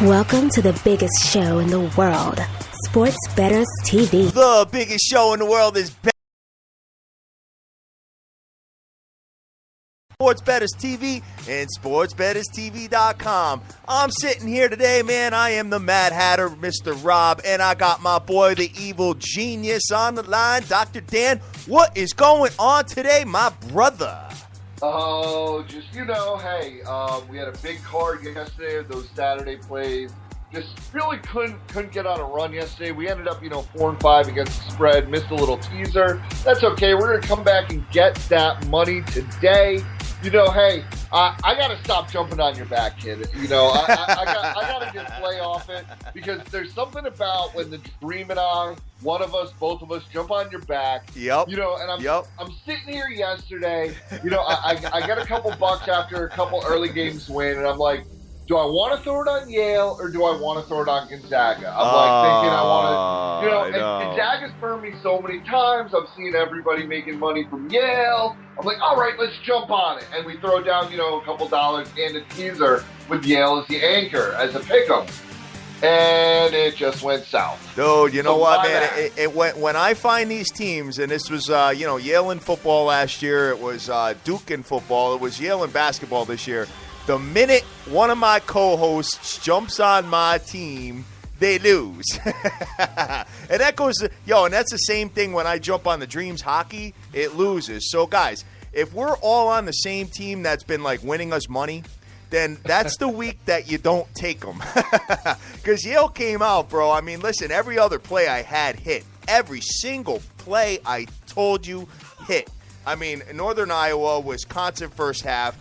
Welcome to the biggest show in the world, Sports Bettors TV. The biggest show in the world is Sports Bettors TV and SportsBettorsTV.com. I'm sitting here today, man. I am the Mad Hatter, Mr. Rob, and I got my boy, the evil genius, on the line. Dr. Dan, what is going on today, my brother? Oh, just, hey, we had a big card yesterday, those Saturday plays. Just really couldn't get on a run yesterday. We ended up, 4-5 against the spread, missed a little teaser. That's okay. We're going to come back and get that money today. Hey, I got to stop jumping on your back, kid. I got to just play off it because there's something about when the Dream and I, one of us, both of us, jump on your back. Yep. And I'm sitting here yesterday. I got a couple bucks after a couple early games win, and I'm like, do I want to throw it on Yale or do I want to throw it on Gonzaga? I'm thinking I want to, and Gonzaga's burned me so many times. I'm seeing everybody making money from Yale. I'm like, all right, let's jump on it. And we throw down, a couple dollars and a teaser with Yale as the anchor, as a pick'em. And it just went south. Dude, you know what, man? It went when I find these teams, and this was, Yale in football last year. It was Duke in football. It was Yale in basketball this year. The minute one of my co-hosts jumps on my team, they lose. And that goes, and that's the same thing when I jump on the Dreams hockey, it loses. So, guys, if we're all on the same team that's been, winning us money, then that's the week that you don't take them. Because Yale came out, bro. I mean, listen, every other play I had hit. Every single play I told you hit. I mean, Northern Iowa, Wisconsin first half,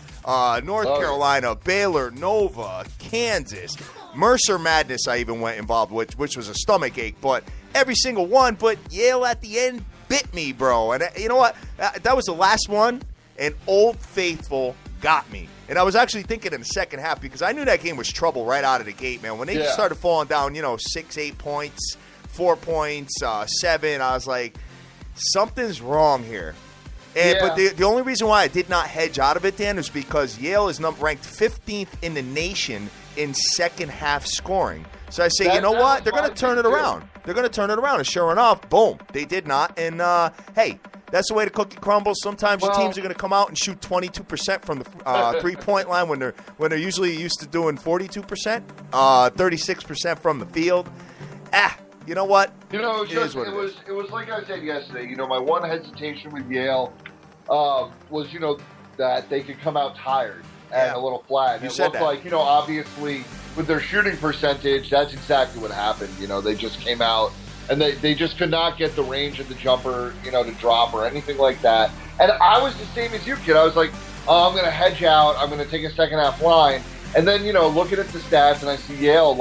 North Carolina, Baylor, Nova, Kansas, Mercer Madness I even went involved with, which was a stomach ache, but every single one. But Yale at the end bit me, bro. And you know what? That was the last one, and Old Faithful got me. And I was actually thinking in the second half because I knew that game was trouble right out of the gate, man. When they started falling down, 6, 8 points, 4 points, 7, I was like, something's wrong here. But the only reason why I did not hedge out of it, Dan, is because Yale is ranked 15th in the nation in second half scoring. So I say, you know what? They're going to turn it around. They're going to turn it around. And sure enough, boom, they did not. And, hey, that's the way the cookie crumbles. Sometimes your teams are going to come out and shoot 22% from the three-point line when they're usually used to doing 42%, 36% from the field. You know what? It was like I said yesterday. My one hesitation with Yale was, that they could come out tired and a little flat. And it looked like, obviously with their shooting percentage, that's exactly what happened. They just came out and they just could not get the range of the jumper, to drop or anything like that. And I was the same as you, kid. I was like, I'm going to hedge out. I'm going to take a second half line. And then, looking at the stats and I see Yale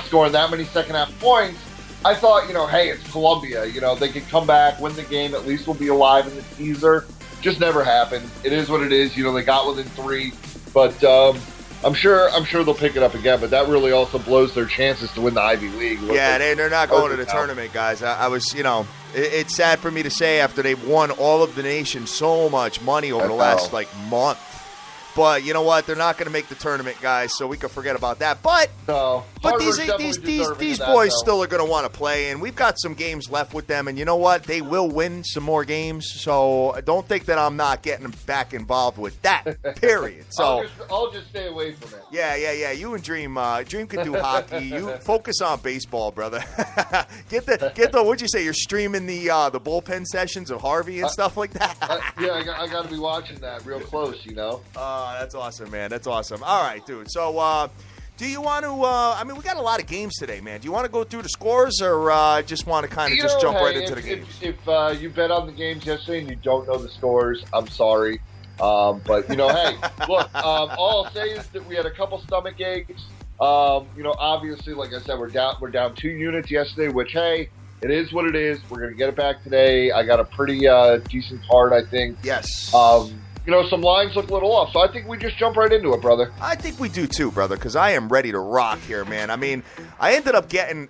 scoring that many second half points. I thought, hey, it's Columbia. They could come back, win the game. At least we'll be alive in the teaser. Just never happened. It is what it is. They got within 3. But I'm sure they'll pick it up again. But that really also blows their chances to win the Ivy League. They're not going to the tournament, guys. I was, it's sad for me to say after they've won all of the nation so much money over the last, month. But you know what? They're not going to make the tournament, guys, so we can forget about that. But these boys still are going to want to play, and we've got some games left with them. And you know what? They will win some more games. So don't think that I'm not getting back involved with that. Period. So I'll just stay away from it. Yeah. You and Dream can do hockey. You focus on baseball, brother. Get the. What'd you say? You're streaming the bullpen sessions of Harvey and stuff like that. I got to be watching that real close. That's awesome, man. That's awesome. All right, dude. So, do you want to we got a lot of games today, man. Do you want to go through the scores or just want to kind of just jump right into the games? If you bet on the games yesterday and you don't know the scores, I'm sorry. But, hey, look, all I'll say is that we had a couple stomach aches. Obviously, like I said, we're down 2 units yesterday, which, hey, it is what it is. We're going to get it back today. I got a pretty decent card, I think. Yes. Some lines look a little off. So I think we just jump right into it, brother. I think we do too, brother, because I am ready to rock here, man. I mean, I ended up getting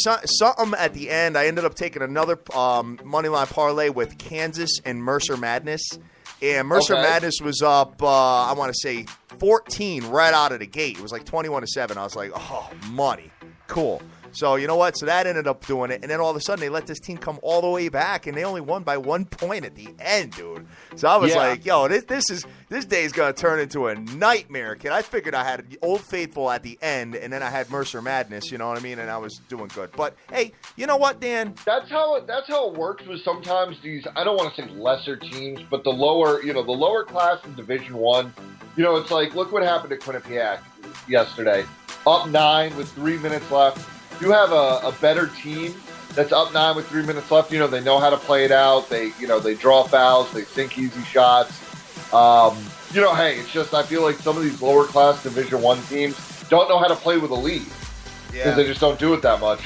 something at the end. I ended up taking another moneyline parlay with Kansas and Mercer Madness. And Mercer Madness was up, I want to say, 14 right out of the gate. It was like 21-7. I was like, oh, money. Cool. So, you know what? So that ended up doing it. And then all of a sudden, they let this team come all the way back, and they only won by 1 point at the end, dude. So I was like, yo, this day is going to turn into a nightmare, kid. I figured I had Old Faithful at the end, and then I had Mercer Madness, you know what I mean? And I was doing good. But, hey, you know what, Dan? That's how it works with sometimes these, I don't want to say lesser teams, but the lower class in Division I, it's like, look what happened to Quinnipiac yesterday. Up 9 with 3 minutes left. You have a better team that's up 9 with 3 minutes left. They know how to play it out. They draw fouls. They sink easy shots. Hey, it's just I feel like some of these lower class Division I teams don't know how to play with a lead because they just don't do it that much.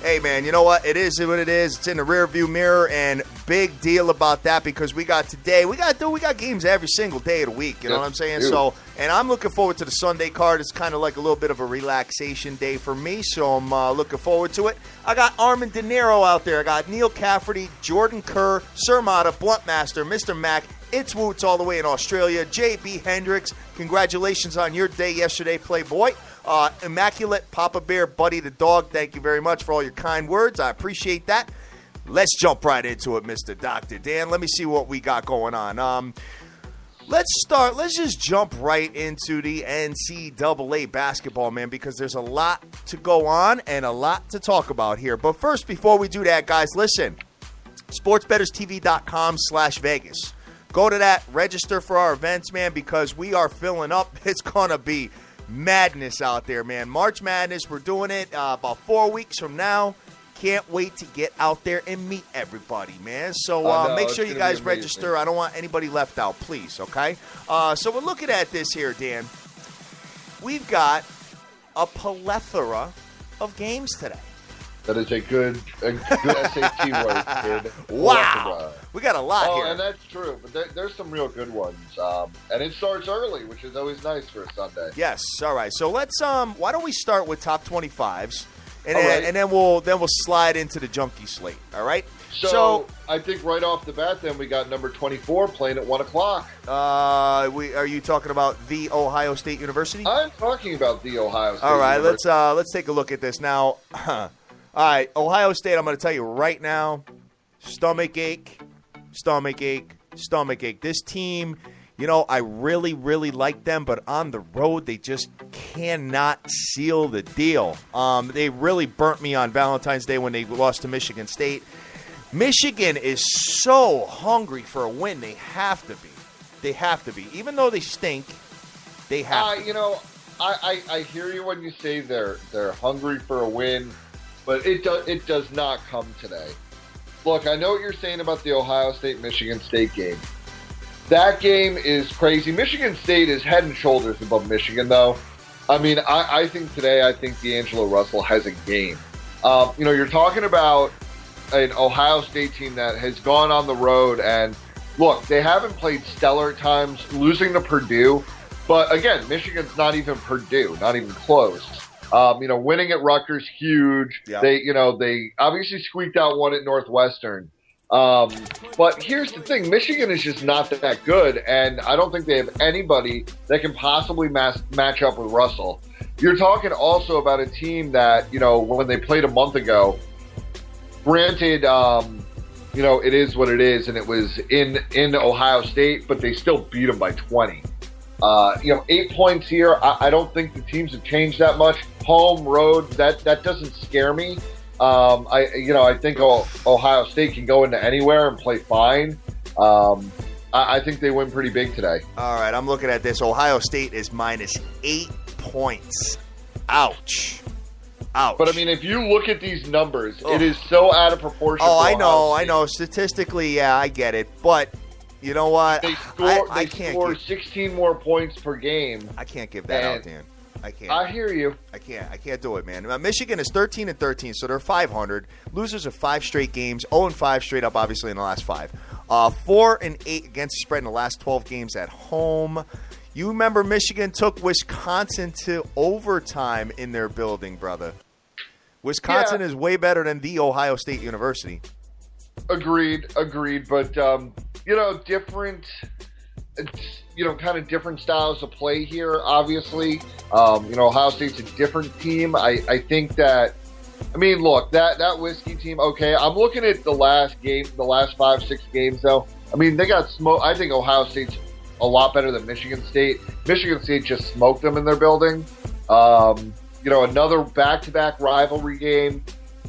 Hey, man, you know what? It is what it is. It's in the rearview mirror, and big deal about that because we got games every single day of the week. You know what I'm saying? Dude. So, and I'm looking forward to the Sunday card. It's kind of like a little bit of a relaxation day for me, so I'm looking forward to it. I got Armin De Niro out there. I got Neil Cafferty, Jordan Kerr, Sir Mata, Bluntmaster, Mr. Mac. It's Woots all the way in Australia. J.B. Hendricks, congratulations on your day yesterday, Playboy. Immaculate Papa Bear, Buddy the dog, thank you very much for all your kind words. I appreciate that. Let's jump right into it, Mr. Dr. Dan. Let me see what we got going on. Let's just jump right into the NCAA basketball, man, because there's a lot to go on and a lot to talk about here. But first, before we do that, guys, listen, sportsbetterstv.com/Vegas. Go to that, register for our events, man, because we are filling up. It's going to be madness out there, man. March Madness, we're doing it about 4 weeks from now. Can't wait to get out there and meet everybody, man. So make sure you guys register. I don't want anybody left out, please, okay? So we're looking at this here, Dan. We've got a plethora of games today. That is a good SAT word, kid. Wow. We got a lot here. Oh, and that's true. But there's some real good ones. And it starts early, which is always nice for a Sunday. Yes. All right. So let's why don't we start with top 25s and then we'll slide into the junkie slate. All right? So I think right off the bat then we got number 24 playing at 1 o'clock. Are you talking about The Ohio State University? I'm talking about The Ohio State All right, University. let's take a look at this now. All right, Ohio State, I'm going to tell you right now, stomach ache. This team, I really, really like them, but on the road, they just cannot seal the deal. They really burnt me on Valentine's Day when they lost to Michigan State. Michigan is so hungry for a win. They have to be. Even though they stink, they have to be. I hear you when you say they're hungry for a win. But it does not come today. Look, I know what you're saying about the Ohio State-Michigan State game. That game is crazy. Michigan State is head and shoulders above Michigan, though. I mean, I think today, D'Angelo Russell has a game. You're talking about an Ohio State team that has gone on the road, and look, they haven't played stellar at times, losing to Purdue. But again, Michigan's not even Purdue, not even close. Winning at Rutgers, huge. Yep. They obviously squeaked out one at Northwestern. But here's the thing. Michigan is just not that good, and I don't think they have anybody that can possibly match up with Russell. You're talking also about a team that, when they played a month ago, granted, it is what it is, and it was in Ohio State, but they still beat them by 20. 8 points here. I don't think the teams have changed that much. Home, road, that doesn't scare me. I think Ohio State can go into anywhere and play fine. I think they win pretty big today. All right, I'm looking at this. Ohio State is minus 8 points. Ouch. But, I mean, if you look at these numbers, it is so out of proportion. Oh, I know. Statistically, yeah, I get it. But you know what? They score 16 more points per game. I can't give that out, Dan. I can't. I hear you. I can't do it, man. Michigan is 13-13, so they're 500. Losers of 5 straight games. 0-5 straight up, obviously, in the last 5. 4-8 against the spread in the last 12 games at home. You remember Michigan took Wisconsin to overtime in their building, brother. Wisconsin is way better than The Ohio State University. Agreed. But, different kind of different styles of play here, obviously. Ohio State's a different team. I think that, look, that Whiskey team, okay, I'm looking at the last 5-6 games, though. They got smoked. I think Ohio State's a lot better than Michigan State. Michigan State just smoked them in their building. Another back-to-back rivalry game.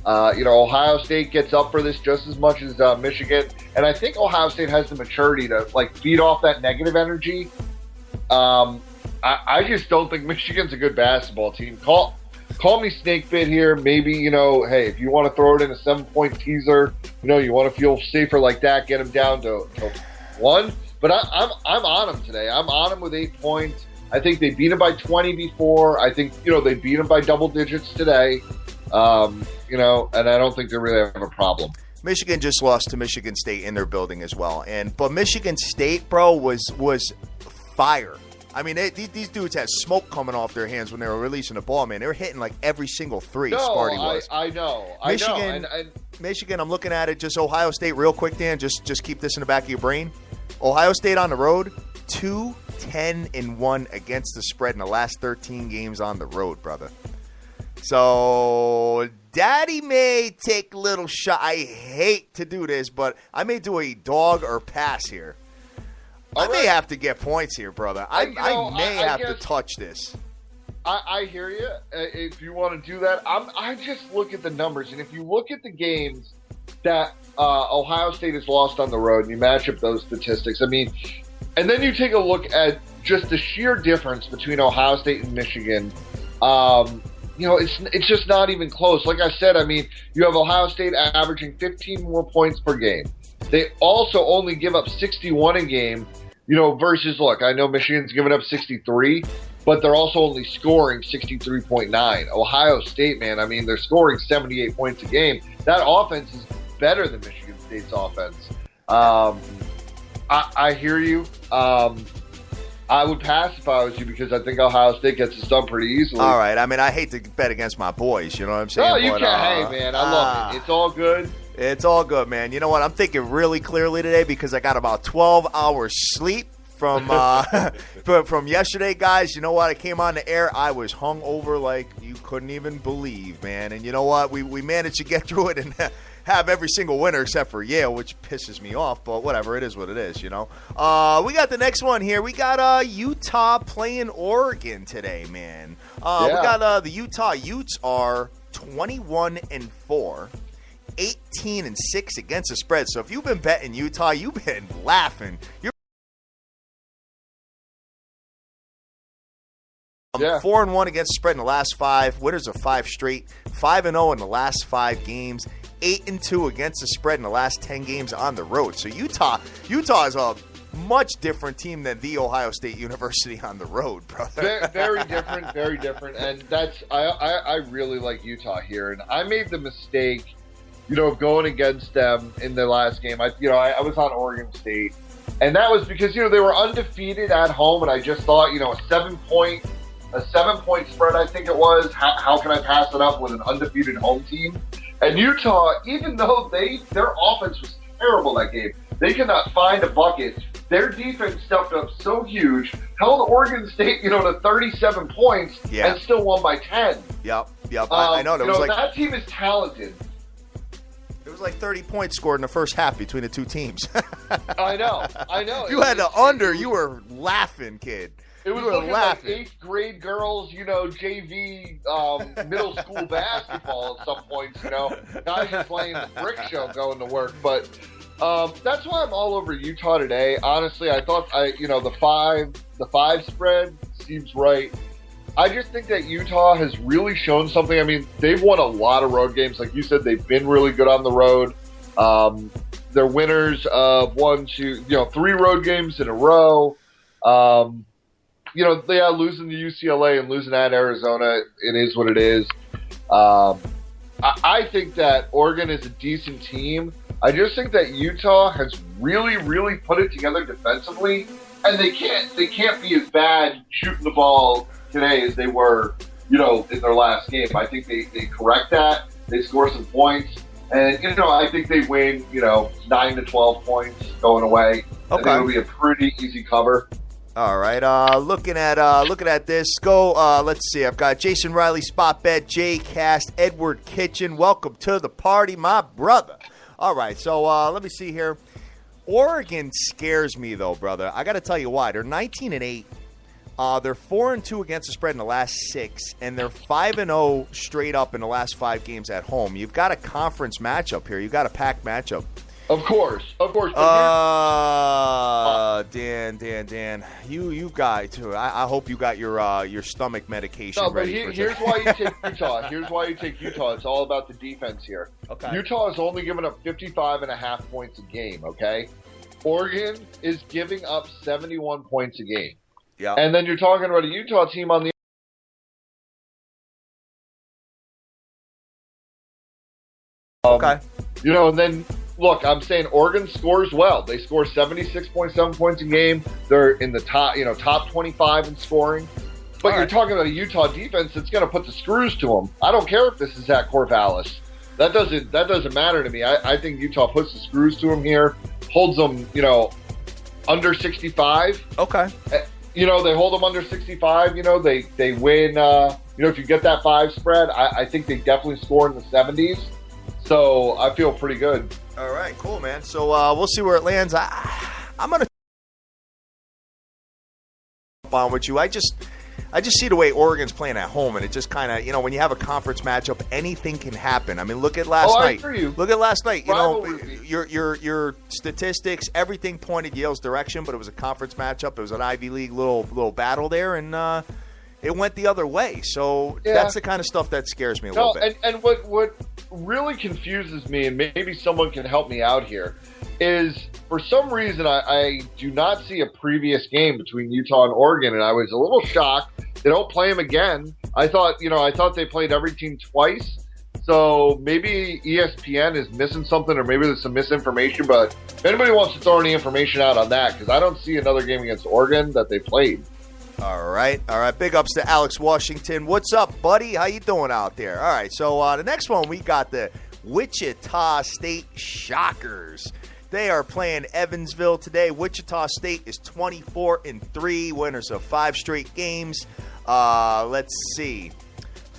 Ohio State gets up for this just as much as Michigan, and I think Ohio State has the maturity to feed off that negative energy. I just don't think Michigan's a good basketball team. Call me snake bit here. Maybe hey, if you want to throw it in a 7-point teaser, you want to feel safer like that, get them down to 1. But I'm on them today. I'm on them with 8 points. I think they beat them by 20 before. I think they beat them by double digits today. And I don't think they really have a problem. Michigan just lost to Michigan State in their building as well. But Michigan State, bro, was fire. These dudes had smoke coming off their hands when they were releasing the ball, man. They were hitting every single three. No, Sparty was. I know. Michigan, I'm looking at it, just Ohio State real quick, Dan. Just keep this in the back of your brain. Ohio State on the road, 2-10-1 against the spread in the last 13 games on the road, brother. So Daddy may take a little shot. I hate to do this, but I may do a dog or pass here. I may have to get points here, brother. I may have to touch this. I hear you. If you want to do that, I just look at the numbers, and if you look at the games that Ohio State has lost on the road, and you match up those statistics, and then you take a look at just the sheer difference between Ohio State and Michigan. It's just not even close. Like I said, you have Ohio State averaging 15 more points per game. They also only give up 61 a game, versus, look, I know Michigan's giving up 63, but they're also only scoring 63.9. Ohio State, man, they're scoring 78 points a game. That offense is better than Michigan State's offense. I hear you. I would pass if I was you because I think Ohio State gets this done pretty easily. All right. I hate to bet against my boys. You know what I'm saying? No, you can't. Hey, man, I love it. It's all good. It's all good, man. You know what? I'm thinking really clearly today because I got about 12 hours sleep from from yesterday, guys. You know what? I came on the air. I was hungover like you couldn't even believe, man. And you know what? We managed to get through it and have every single winner except for Yale, which pisses me off, but whatever. It is what it is, We got the next one here. We got Utah playing Oregon today, man. We got the Utah Utes are 21-4. 18-6 against the spread. So if you've been betting Utah, you've been laughing. You're 4-1 against the spread in the last 5. Winners of 5 straight. 5-0 in the last 5 games. 8-2 against the spread in the last 10 games on the road. So Utah is a much different team than the Ohio State University on the road, brother. Very different. And that's I really like Utah here. And I made the mistake, of going against them in the last game. I was on Oregon State, and that was because they were undefeated at home, and I just thought a 7-point spread, I think it was. How can I pass it up with an undefeated home team? And Utah, even though their offense was terrible that game, they could not find a bucket. Their defense stepped up so huge, held Oregon State, to 37 points, and still won by 10. Yep. I know. That team is talented. It was 30 points scored in the first half between the two teams. I know. If you had the under, you were laughing, kid. It was looking like 8th grade girls, JV middle school basketball at some points, Guys just playing the brick show going to work. But that's why I'm all over Utah today. Honestly, I thought, the 5 spread seems right. I just think that Utah has really shown something. They've won a lot of road games. Like you said, they've been really good on the road. They're winners of 3 road games in a row. They are losing to UCLA and losing at Arizona. It is what it is. I think that Oregon is a decent team. I just think that Utah has really, really put it together defensively, and they can't be as bad shooting the ball today as they were, in their last game. I think they correct that. They score some points, And, I think they win, 9 to 12 points going away. Okay. I think it'll be a pretty easy cover. All right. Looking at this. Go. Let's see. I've got Jason Riley, Spot Bet, Jay Cast, Edward Kitchen. Welcome to the party, my brother. All right. So let me see here. Oregon scares me though, brother. I got to tell you why. They're 19-8. They're 4-2 against the spread in the last 6, and they're 5-0 straight up in the last 5 games at home. You've got a conference matchup here. You've got a packed matchup. Of course. Dan, you got too. I hope you got your stomach medication ready. Here's why you take Utah. Here's why you take Utah. It's all about the defense here. Okay. Utah is only giving up 55.5 points a game. Okay. Oregon is giving up 71 points a game. Yeah. And then you're talking about a Utah team on the. Okay. And then. Look, I'm saying Oregon scores well. They score 76.7 points a game. They're in the top 25 in scoring. But you're talking about a Utah defense that's going to put the screws to them. I don't care if this is at Corvallis. That doesn't matter to me. I think Utah puts the screws to them here, holds them, under 65. Okay. They hold them under 65. They win. If you get that 5 spread, I think they definitely score in the 70s. So I feel pretty good. All right, cool, man. So we'll see where it lands. I'm gonna on with you. I just see the way Oregon's playing at home, and it just kind of, when you have a conference matchup, anything can happen. I mean, look at last night. I hear you. Look at last night. Your statistics, everything pointed Yale's direction, but it was a conference matchup. It was an Ivy League little battle there, and it went the other way. So that's the kind of stuff that scares me a little bit. And what really confuses me, and maybe someone can help me out here, is for some reason I do not see a previous game between Utah and Oregon, and I was a little shocked. They don't play them again. I thought they played every team twice. So maybe ESPN is missing something, or maybe there's some misinformation. But if anybody wants to throw any information out on that, because I don't see another game against Oregon that they played. All right. Big ups to Alex Washington. What's up, buddy? How you doing out there? All right. So the next one, we got the Wichita State Shockers. They are playing Evansville today. Wichita State is 24-3, winners of 5 straight games. Let's see,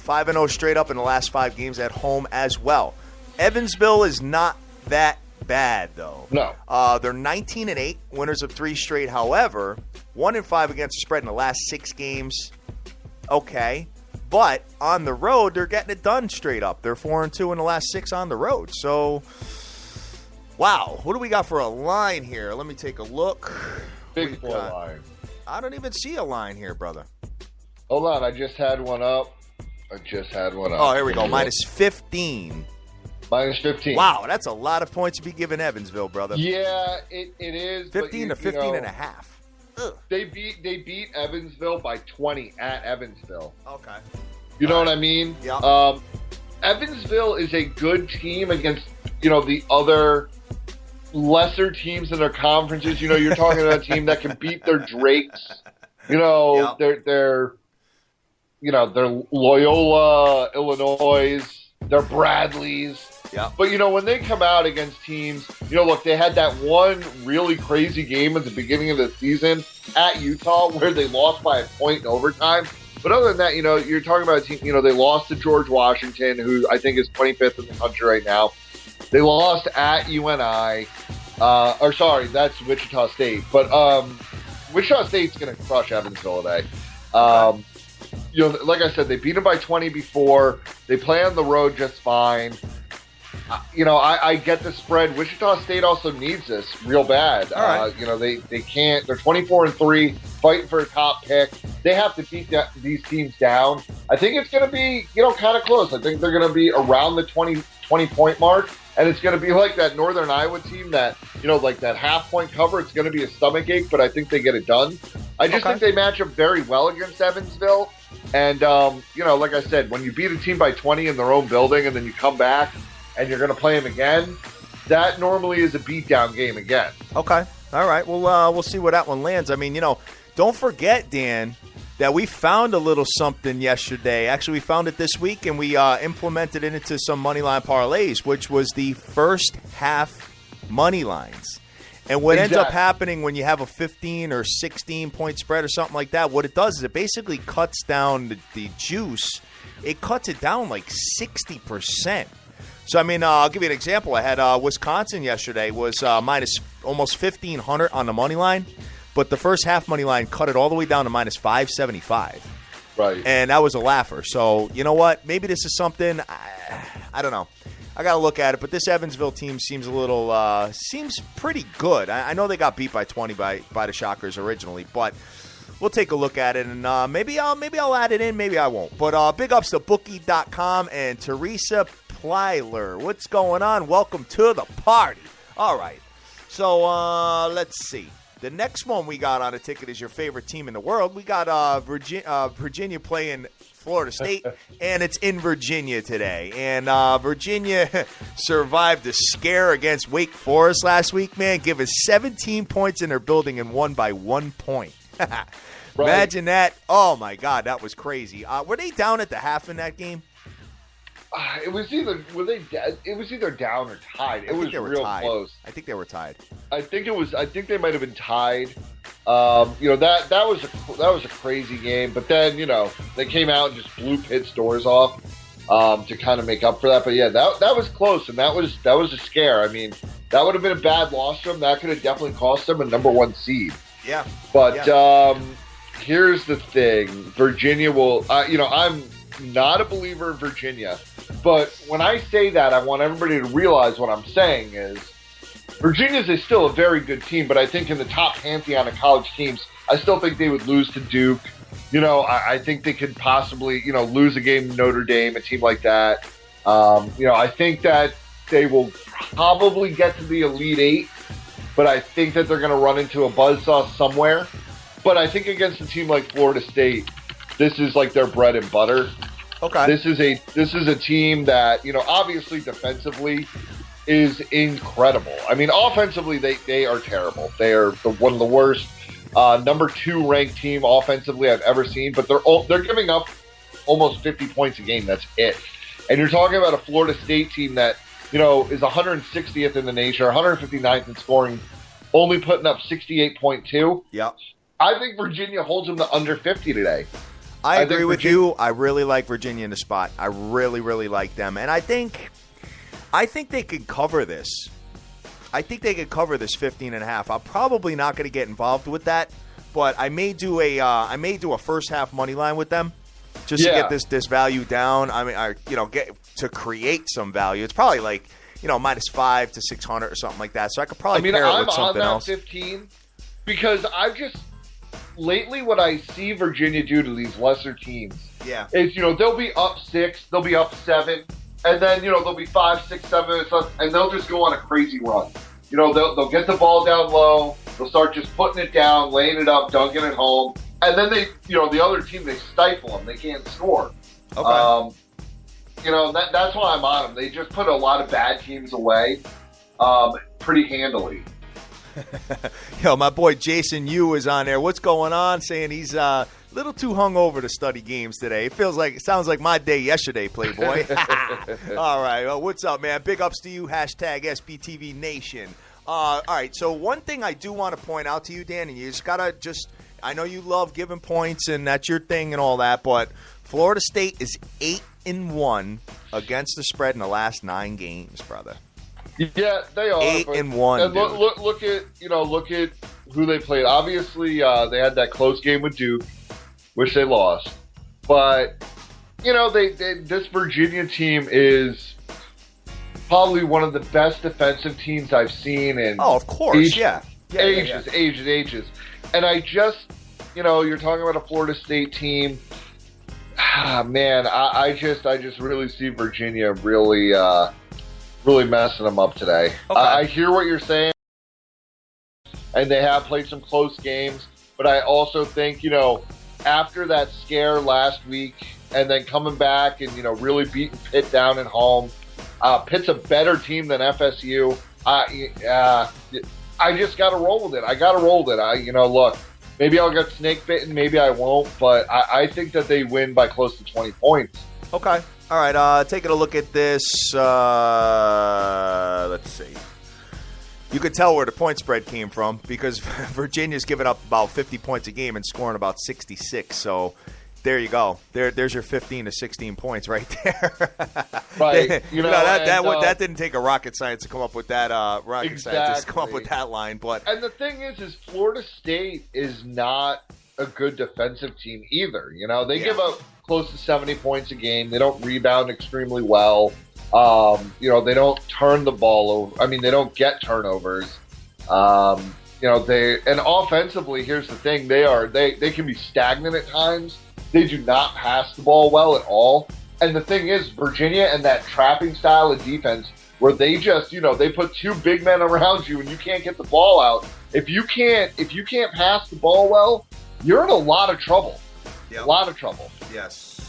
5-0 straight up in the last 5 games at home as well. Evansville is not that bad though. No. They're 19-8, winners of 3 straight. However, 1-5 against the spread in the last 6 games. Okay. But on the road, they're getting it done straight up. They're 4-2 in the last 6 on the road. So, wow. What do we got for a line here? Let me take a look. Big boy line. I don't even see a line here, brother. Hold on. I just had one up. Oh, here we go. Minus 15. Minus 15. Wow, that's a lot of points to be giving Evansville, brother. Yeah, it is. 15 to 15 and a half. Ugh. They beat Evansville by 20 at Evansville. Okay. You know what I mean? Yeah. Evansville is a good team against, the other lesser teams in their conferences. You're talking about a team that can beat their Drakes. Yep. They're Loyola, Illinois, they're Bradleys. Yeah. But, when they come out against teams, look, they had that one really crazy game at the beginning of the season at Utah where they lost by a point in overtime. But other than that, you're talking about a team, they lost to George Washington, who I think is 25th in the country right now. They lost at UNI. That's Wichita State. But Wichita State's going to crush Evansville today. Like I said, they beat them by 20 before. They play on the road just fine. I get the spread. Wichita State also needs this real bad. All right. They can't. They're 24-3, fighting for a top pick. They have to beat these teams down. I think it's going to be, kind of close. I think they're going to be around the 20-point mark, and it's going to be like that Northern Iowa team that, like that half-point cover. It's going to be a stomachache, but I think they get it done. I just think they match up very well against Evansville. And, like I said, when you beat a team by 20 in their own building and then you come back and you're going to play them again, that normally is a beatdown game again. Okay. All right. Well, we'll see where that one lands. I mean, don't forget, Dan, that we found a little something yesterday. Actually, we found it this week, and we implemented it into some moneyline parlays, which was the first half money lines. And what ends up happening when you have a 15 or 16 point spread or something like that, what it does is it basically cuts down the juice. It cuts it down like 60%. So, I mean, I'll give you an example. I had Wisconsin yesterday was minus almost 1,500 on the money line, but the first half money line cut it all the way down to minus 575. Right. And that was a laugher. So, you know what? Maybe this is something, I don't know. I got to look at it, but this Evansville team seems a little, seems pretty good. I know they got beat by 20 by the Shockers originally, but we'll take a look at it, and maybe I'll add it in, maybe I won't. But big ups to Bookie.com and Teresa Plyler. What's going on? Welcome to the party. All right, so let's see. The next one we got on a ticket is your favorite team in the world. We got Virginia playing Florida State, and it's in Virginia today. And Virginia survived the scare against Wake Forest last week, man. Give us 17 points in their building and won by 1 point. Right. Imagine that. Oh, my God, that was crazy. Were they down at the half in that game? It was either down or tied. It was real close. I think they were tied. I think they might have been tied. That was a crazy game. But then they came out and just blew Pitt's doors off to kind of make up for that. But yeah, that was close, and that was a scare. I mean, that would have been a bad loss for them. That could have definitely cost them a number 1 seed. Yeah. But here's the thing: Virginia will. I'm not a believer in Virginia. But when I say that, I want everybody to realize what I'm saying is Virginia's still a very good team, but I think in the top pantheon of college teams, I still think they would lose to Duke. I think they could possibly, lose a game to Notre Dame, a team like that. I think that they will probably get to the Elite Eight, but I think that they're going to run into a buzzsaw somewhere. But I think against a team like Florida State, this is like their bread and butter. Okay. This is a team that, obviously defensively is incredible. I mean, offensively, they are terrible. They are one of the worst, number 2 ranked team offensively I've ever seen, but they're giving up almost 50 points a game. That's it. And you're talking about a Florida State team that, is 160th in the nation, or 159th in scoring, only putting up 68.2. Yep. I think Virginia holds them to under 50 today. I agree with you. I really like Virginia in the spot. I really, really like them. And I think they could cover this. I think they could cover this 15.5. I'm probably not going to get involved with that, but I may do a first half money line with them just to get this value down. I mean, get to create some value. It's probably like, minus 5 to 600 or something like that. So I could probably pair it with something else. I'm on that 15 because lately, what I see Virginia do to these lesser teams is, they'll be up 6, they'll be up 7, and then, they'll be 5, 6, 7, and they'll just go on a crazy run. They'll get the ball down low, they'll start just putting it down, laying it up, dunking it home, and then they, the other team, they stifle them. They can't score. Okay. That's why I'm on them. They just put a lot of bad teams away pretty handily. My boy Jason Yu is on there. What's going on? Saying he's a little too hungover to study games today. It sounds like my day yesterday, Playboy. All right. Well, what's up, man? Big ups to you. Hashtag SBTV Nation. All right. So one thing I do want to point out to you, Dan, and you just gotta I know you love giving points and that's your thing and all that, but Florida State is 8-1 against the spread in the last 9 games, brother. Yeah, they are 8-1. And look at who they played. Obviously, they had that close game with Duke, which they lost. But this Virginia team is probably one of the best defensive teams I've seen in. Oh, of course, ages. And I just, you're talking about a Florida State team. Man, I just really see Virginia really messing them up today. Okay. I hear what you're saying, and they have played some close games, but I also think, after that scare last week and then coming back and, really beating Pitt down at home, Pitt's a better team than FSU. I just got to roll with it. Look, Maybe I'll get snake bitten, maybe I won't, but I think that they win by close to 20 points. Okay. All right, taking a look at this. Let's see. You could tell where the point spread came from because Virginia's giving up about 50 points a game and scoring about 66. So there you go. There's your 15 to 16 points right there. Right. That didn't take a rocket science to come up with that. Scientist to come up with that line. And the thing is Florida State is not a good defensive team either. They give up close to 70 points a game. They don't rebound extremely well. They don't turn the ball over. I mean, they don't get turnovers. And offensively, here's the thing: they can be stagnant at times. They do not pass the ball well at all. And the thing is, Virginia and that trapping style of defense, where they just they put two big men around you and you can't get the ball out. If you can't pass the ball well, you're in a lot of trouble. Yep. A lot of trouble. Yes,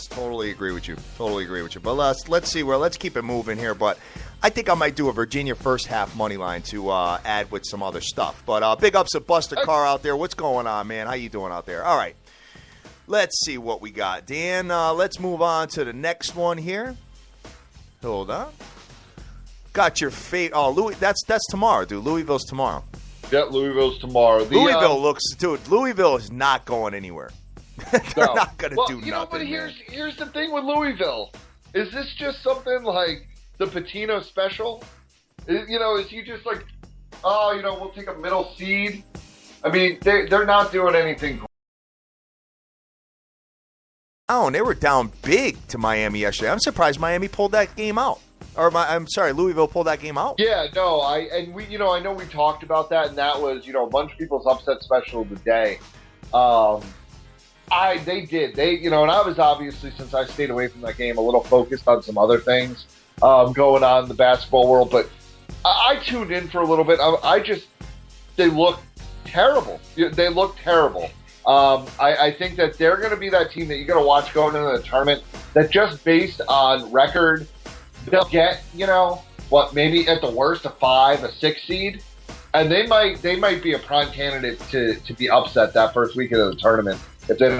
totally agree with you. But let's see let's keep it moving here. But I think I might do a Virginia first half money line to add with some other stuff. But big ups to Buster Carr out there. What's going on, man? How you doing out there? All right, let's see what we got, Dan. Let's move on to the next one here. Hold on. Got your fate. Oh, Louis. That's tomorrow, dude. Louisville's tomorrow. Yeah, Louisville's tomorrow. Louisville is not going anywhere. They're not going to do nothing. But here's the thing with Louisville. Is this just something like the Pitino special? Is he just like, we'll take a middle seed? I mean, they're not doing anything. Oh, they were down big to Miami yesterday. I'm surprised Miami pulled that game out. Louisville pulled that game out. Yeah, no, I know we talked about that, and that was, a bunch of people's upset special of the day. They did. And I was obviously, since I stayed away from that game, a little focused on some other things going on in the basketball world. But I tuned in for a little bit. They look terrible. They look terrible. I think that they're going to be that team that you're going to watch going into the tournament that just based on record, they'll get, maybe at the worst a 5, a 6 seed. And they might be a prime candidate to be upset that first weekend of the tournament if they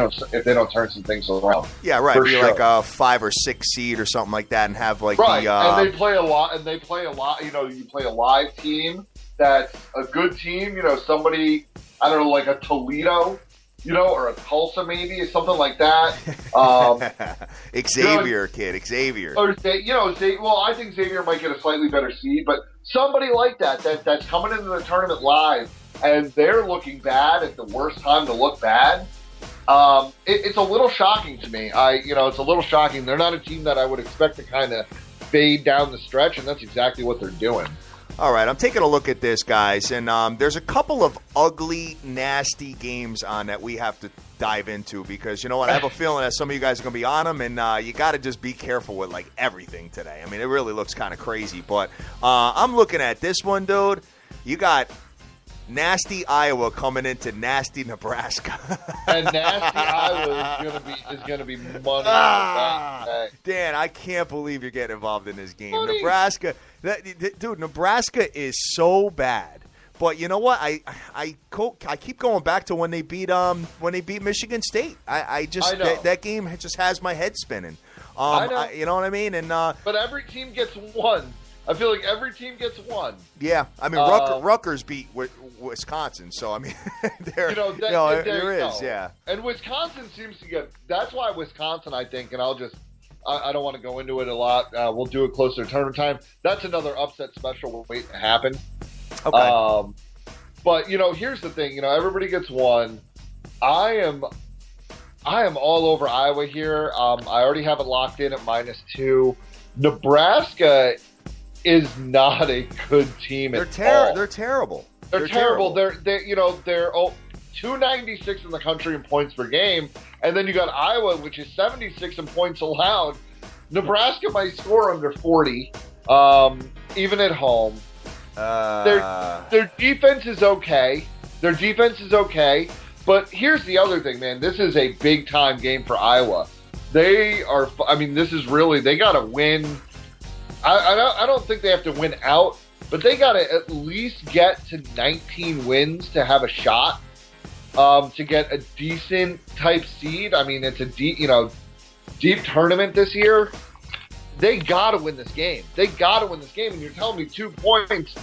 don't turn some things around. Yeah, right. Be like a 5 or 6 seed or something like that, and have like right. And they play a lot. You play a live team that's a good team. Somebody, I don't know, like a Toledo, or a Tulsa maybe, or something like that. Xavier. Or I think Xavier might get a slightly better seed, but somebody like that's coming into the tournament live and they're looking bad at the worst time to look bad. It's a little shocking to me. It's a little shocking. They're not a team that I would expect to kind of fade down the stretch, and that's exactly what they're doing. All right, I'm taking a look at this, guys, and there's a couple of ugly, nasty games on that we have to dive into because, you know what, I have a feeling that some of you guys are going to be on them, and you got to just be careful with, like, everything today. I mean, it really looks kind of crazy, but I'm looking at this one, dude. You got nasty Iowa coming into nasty Nebraska. And nasty Iowa is gonna be money. Dan, I can't believe you're getting involved in this game. Money. Nebraska, Nebraska is so bad. But you know what? I keep going back to when they beat Michigan State. I just that game just has my head spinning. I know. You know what I mean? And but every team gets one. I feel like every team gets one. Yeah, I mean Rutgers beat Wisconsin, so I mean there is. Yeah. And Wisconsin seems to get. That's why Wisconsin, I think, and I don't want to go into it a lot. We'll do it closer to tournament time. That's another upset special waiting to happen. Okay. But here's the thing. Everybody gets one. I am all over Iowa here. I already have it locked in at -2. Nebraska is not a good team at all. They're terrible. They're terrible. They're 296 in the country in points per game, and then you got Iowa, which is 76 in points allowed. Nebraska might score under 40, even at home. Their defense is okay. But here's the other thing, man. This is a big time game for Iowa. This is really, they got to win. I don't think they have to win out, but they got to at least get to 19 wins to have a shot. to get a decent type seed. I mean, it's a deep tournament this year. They got to win this game. And you're telling me 2 points.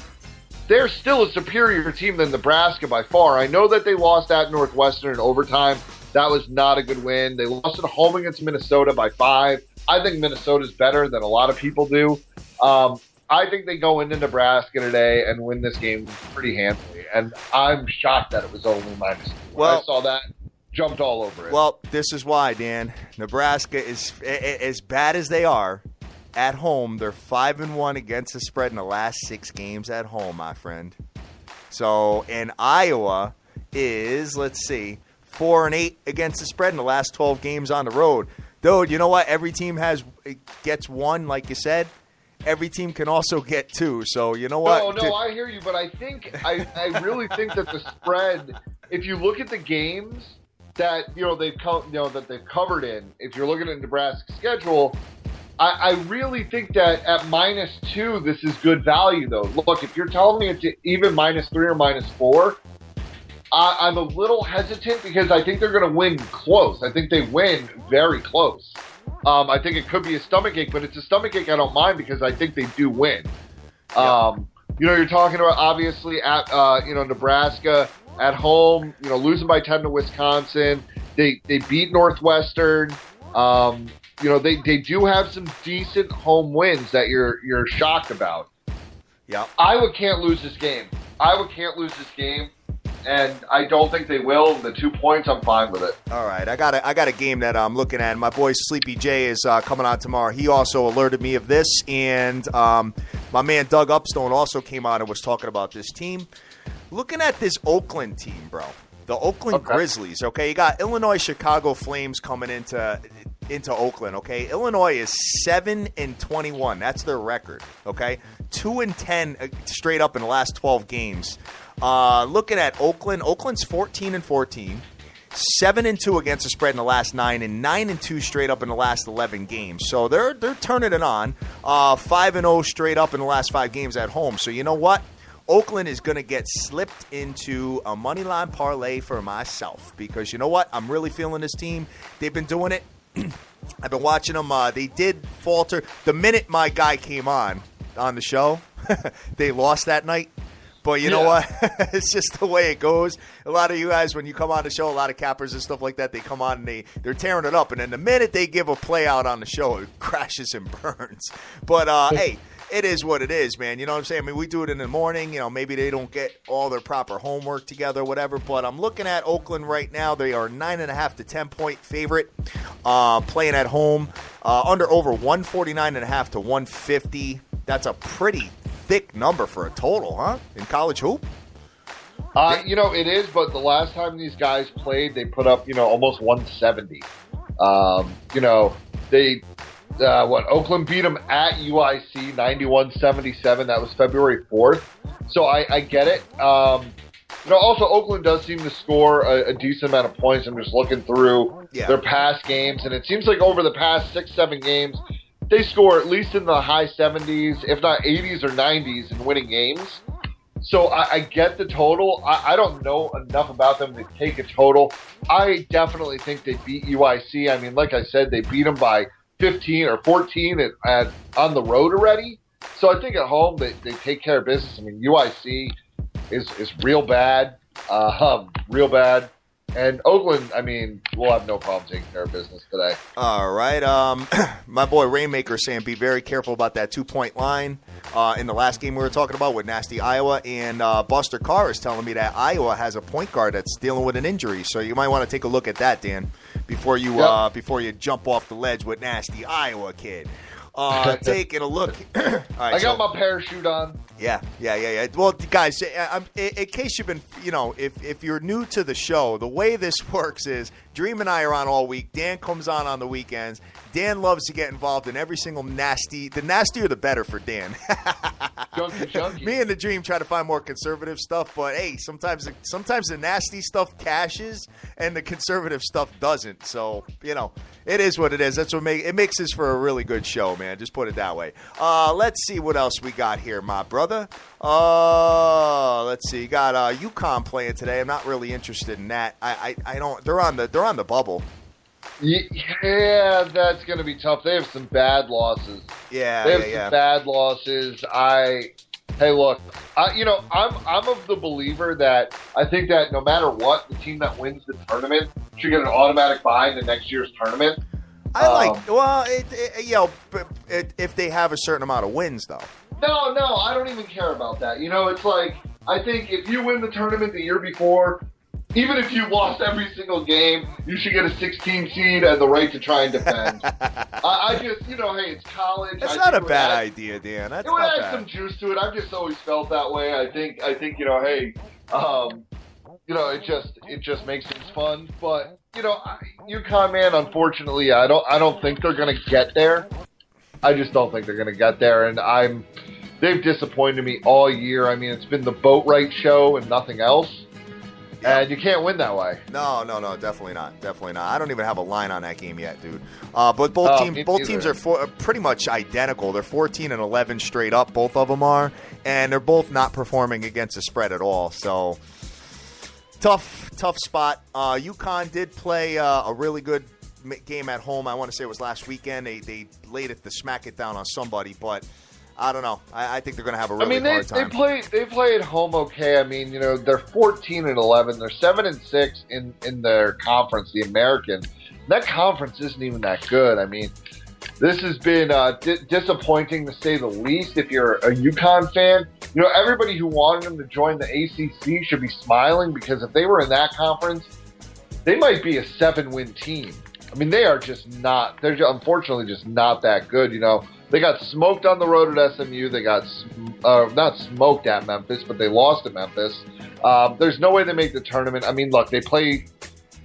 They're still a superior team than Nebraska by far. I know that they lost at Northwestern in overtime. That was not a good win. They lost at home against Minnesota by 5. I think Minnesota's better than a lot of people do. I think they go into Nebraska today and win this game pretty handily. And I'm shocked that it was only -2. Well, I saw that, jumped all over it. Well, this is why, Dan. Nebraska is as bad as they are at home. They're 5-1 against the spread in the last 6 games at home, my friend. So, and Iowa is, 4-8 against the spread in the last 12 games on the road. Dude, you know what? Every team gets 1, like you said. Every team can also get 2. So you know what? No, I hear you, but I really think that the spread. If you look at the games that they've covered in, if you're looking at Nebraska's schedule, I really think that at -2, this is good value. Though, look, if you're telling me it's even -3 or -4, I'm a little hesitant because I think they're going to win close. I think they win very close. I think it could be a stomachache, but it's a stomachache I don't mind because I think they do win. You're talking about obviously at Nebraska at home, losing by 10 to Wisconsin. They beat Northwestern. They do have some decent home wins that you're shocked about. Yeah, Iowa can't lose this game. And I don't think they will. The 2 points, I'm fine with it. All right, I got a game that I'm looking at. My boy Sleepy J is coming on tomorrow. He also alerted me of this, and my man Doug Upstone also came on and was talking about this team. Looking at this Oakland team, bro, the Oakland Grizzlies. Okay, you got Illinois, Chicago Flames coming into Oakland. Okay, Illinois is 7-21. That's their record. Okay, 2-10 straight up in the last 12 games. Looking at Oakland, Oakland's 14-14, 7-2 against the spread in the last 9, and 9-2 straight up in the last 11 games. So they're turning it on. 5-0 straight up in the last 5 games at home. So you know what? Oakland is going to get slipped into a money line parlay for myself because you know what? I'm really feeling this team. They've been doing it. I've been watching them. They did falter the minute my guy came on the show. They lost that night. But you know what? It's just the way it goes. A lot of you guys, when you come on the show, a lot of cappers and stuff like that, they come on and they're tearing it up. And then the minute they give a play out on the show, it crashes and burns. But, hey, it is what it is, man. You know what I'm saying? I mean, we do it in the morning. Maybe they don't get all their proper homework together or whatever. But I'm looking at Oakland right now. They are 9.5 to 10-point favorite playing at home. Over 149.5 to 150. That's a pretty thick number for a total, huh? In college hoop? It is, but the last time these guys played, they put up, almost 170. Oakland beat them at UIC 91-77. That was February 4th. So I get it. Also, Oakland does seem to score a decent amount of points. I'm just looking through their past games, and it seems like over the past 6-7 games, they score at least in the high 70s, if not 80s or 90s in winning games. So I get the total. I don't know enough about them to take a total. I definitely think they beat UIC. I mean, like I said, they beat them by 15 or 14 on the road already. So I think at home they take care of business. I mean, UIC is real bad, real bad. And Oakland, I mean, we'll have no problem taking care of business today. All right. My boy Rainmaker saying be very careful about that 2-point line in the last game we were talking about with nasty Iowa. And Buster Carr is telling me that Iowa has a point guard that's dealing with an injury. So you might want to take a look at that, Dan, before you jump off the ledge with nasty Iowa kid. Taking a look. All right, I got my parachute on. Yeah. Well, guys, in case you've been, if you're new to the show, the way this works is Dream and I are on all week. Dan comes on the weekends. Dan loves to get involved in every single nasty. The nastier, the better for Dan. Junkie. Me and the Dream try to find more conservative stuff, but hey, sometimes the nasty stuff cashes and the conservative stuff doesn't. So, it is what it is. That's what it makes this for a really good show, man. Just put it that way. Let's see what else we got here, my brother. Let's see. You got UConn playing today. I'm not really interested in that. I don't. They're on the bubble. Yeah, that's going to be tough. They have some bad losses. Yeah, they have some bad losses. Hey, look, I'm of the believer that I think that no matter what, the team that wins the tournament should get an automatic bye in the next year's tournament. If they have a certain amount of wins, though. No, I don't even care about that. It's like, I think if you win the tournament the year before, even if you lost every single game, you should get a 16 seed and the right to try and defend. I just, hey, it's college. That's not a bad idea, Dan. It would add some juice to it. I've just always felt that way. I think, hey, it just makes things fun. But UConn, man, unfortunately, I don't think they're going to get there. I just don't think they're going to get there, and they've disappointed me all year. I mean, it's been the boat right show and nothing else. And you can't win that way. No, definitely not. I don't even have a line on that game yet, dude. But both teams are pretty much identical. They're 14-11 straight up, both of them are, and they're both not performing against the spread at all. So tough spot. UConn did play a really good game at home. I want to say it was last weekend. They laid it to smack it down on somebody, but I don't know. I think they're going to have a really hard time. They play at home okay. I mean, they're 14-11. They're 7-6 in their conference, the American. That conference isn't even that good. I mean, this has been disappointing to say the least. If you're a UConn fan, everybody who wanted them to join the ACC should be smiling, because if they were in that conference, they might be a 7-win team. I mean, they are just not. They're unfortunately just not that good. They got smoked on the road at SMU. They got not smoked at Memphis, but they lost at Memphis. There's no way they make the tournament. I mean, look, they play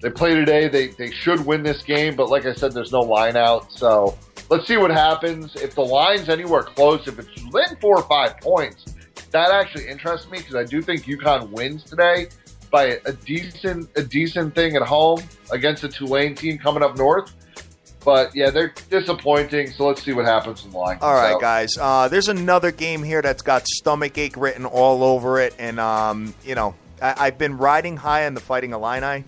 today. They should win this game, but like I said, there's no line out. So let's see what happens. If the line's anywhere close, if it's within 4 or 5 points, that actually interests me, because I do think UConn wins today by a decent thing at home against a Tulane team coming up north. But, yeah, they're disappointing, so let's see what happens in the line. All right, guys. There's another game here that's got stomachache written all over it. And, I've been riding high on the Fighting Illini,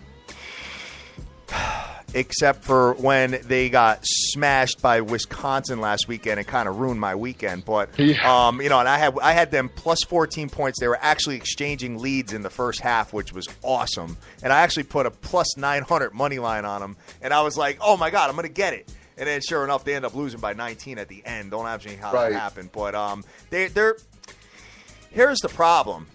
except for when they got smashed by Wisconsin last weekend. It kind of ruined my weekend. But, and I had them plus 14 points. They were actually exchanging leads in the first half, which was awesome. And I actually put a plus 900 money line on them. And I was like, oh, my God, I'm going to get it. And then, sure enough, they end up losing by 19 at the end. Don't ask me how that happened. But here's the problem.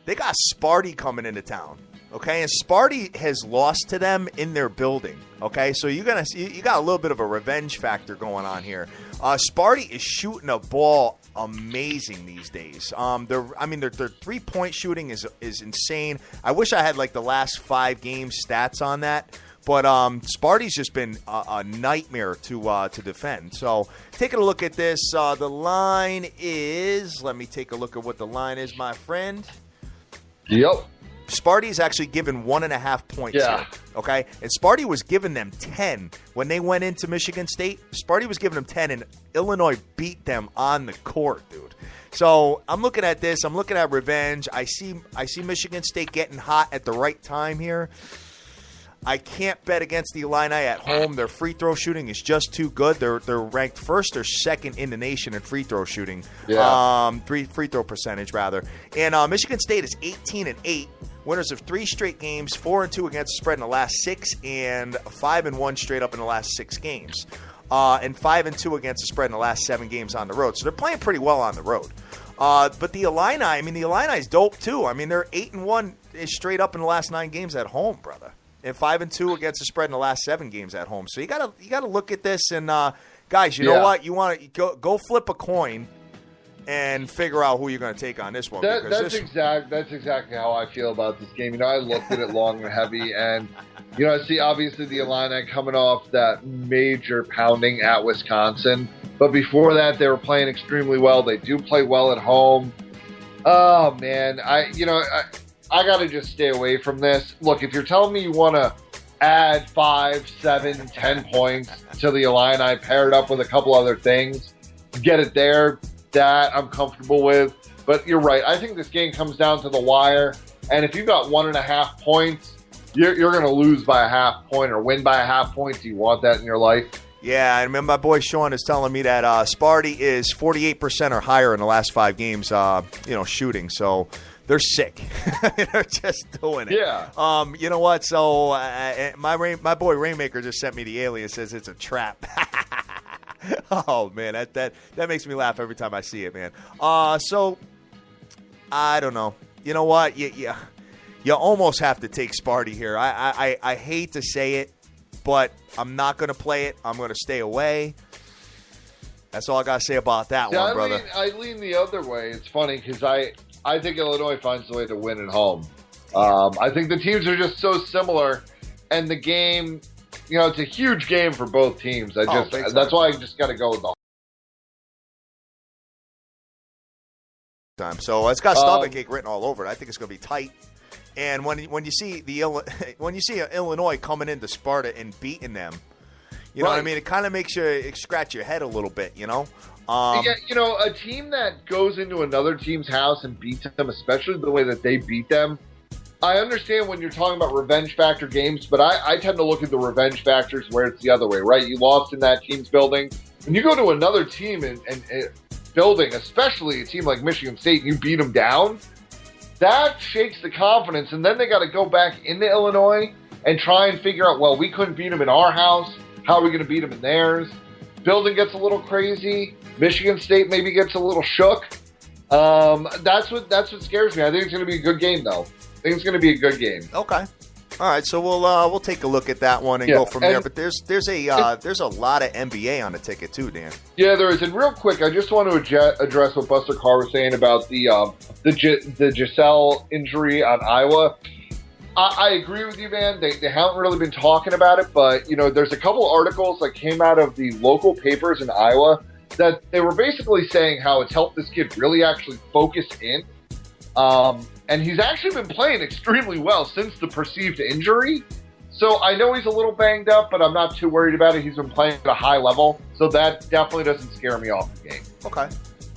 They got Sparty coming into town. Okay, and Sparty has lost to them in their building. Okay, so you got a little bit of a revenge factor going on here. Sparty is shooting a ball amazing these days. Their 3-point shooting is insane. I wish I had like the last 5 games stats on that. But Sparty's just been a nightmare to defend. So taking a look at this, the line is. Let me take a look at what the line is, my friend. Yep. Sparty's actually given 1.5 points here, okay? And Sparty was giving them 10 when they went into Michigan State. Sparty was giving them 10, and Illinois beat them on the court, dude. So I'm looking at this. I'm looking at revenge. I see Michigan State getting hot at the right time here. I can't bet against the Illini at home. Their free throw shooting is just too good. They're ranked first or second in the nation in free throw shooting. Free throw percentage, rather. And Michigan State is 18-8. Winners of 3 straight games, 4-2 against the spread in the last 6, and 5-1 straight up in the last 6 games. And 5-2 against the spread in the last 7 games on the road. So they're playing pretty well on the road. But the Illini, the Illini's dope too. They're 8-1 straight up in the last 9 games at home, brother. And 5-2 against the spread in the last 7 games at home. So you gotta look at this, and guys, you know what? You want to go flip a coin and figure out who you're going to take on this one. That's exactly how I feel about this game. I looked at it long and heavy, and I see obviously the Illini coming off that major pounding at Wisconsin. But before that, they were playing extremely well. They do play well at home. Oh, man. I got to just stay away from this. Look, if you're telling me you want to add 5, 7, 10 points to the Illini, pair it up with a couple other things, get it there, that I'm comfortable with. But you're right. I think this game comes down to the wire. And if you've got 1.5 points, you're going to lose by a half point or win by a half point. Do you want that in your life? Yeah, I remember my boy Sean is telling me that Sparty is 48% or higher in the last 5 games, shooting. So they're sick. They're just doing it. Yeah. You know what? So my boy Rainmaker just sent me the alien. Says it's a trap. Oh man, that makes me laugh every time I see it, man. So I don't know. You know what? You almost have to take Sparty here. I hate to say it, but I'm not going to play it. I'm going to stay away. That's all I got to say about that one, brother. I lean the other way. It's funny because I think Illinois finds a way to win at home. I think the teams are just so similar, and the game, it's a huge game for both teams. That's why I just got to go with the time. So it's got stomach ache written all over it. I think it's going to be tight. And when you see Illinois coming into Sparta and beating them, you know what I mean? It kind of makes you scratch your head a little bit, Yeah, a team that goes into another team's house and beats them, especially the way that they beat them. I understand when you're talking about revenge factor games, but I tend to look at the revenge factors where it's the other way, right? You lost in that team's building. When you go to another team and building, especially a team like Michigan State, and you beat them down, that shakes the confidence, and then they got to go back into Illinois and try and figure out, well, we couldn't beat them in our house. How are we going to beat them in theirs? Building gets a little crazy. Michigan State maybe gets a little shook. That's what scares me. I think it's going to be a good game, though. I think it's going to be a good game. Okay. All right, so we'll take a look at that one and go from there. But there's a lot of NBA on the ticket too, Dan. Yeah, there is. And real quick, I just want to address what Buster Carr was saying about the Giselle injury on Iowa. I agree with you, man. They haven't really been talking about it, but there's a couple articles that came out of the local papers in Iowa that they were basically saying how it's helped this kid really actually focus in. And he's actually been playing extremely well since the perceived injury. So I know he's a little banged up, but I'm not too worried about it. He's been playing at a high level, so that definitely doesn't scare me off the game. Okay.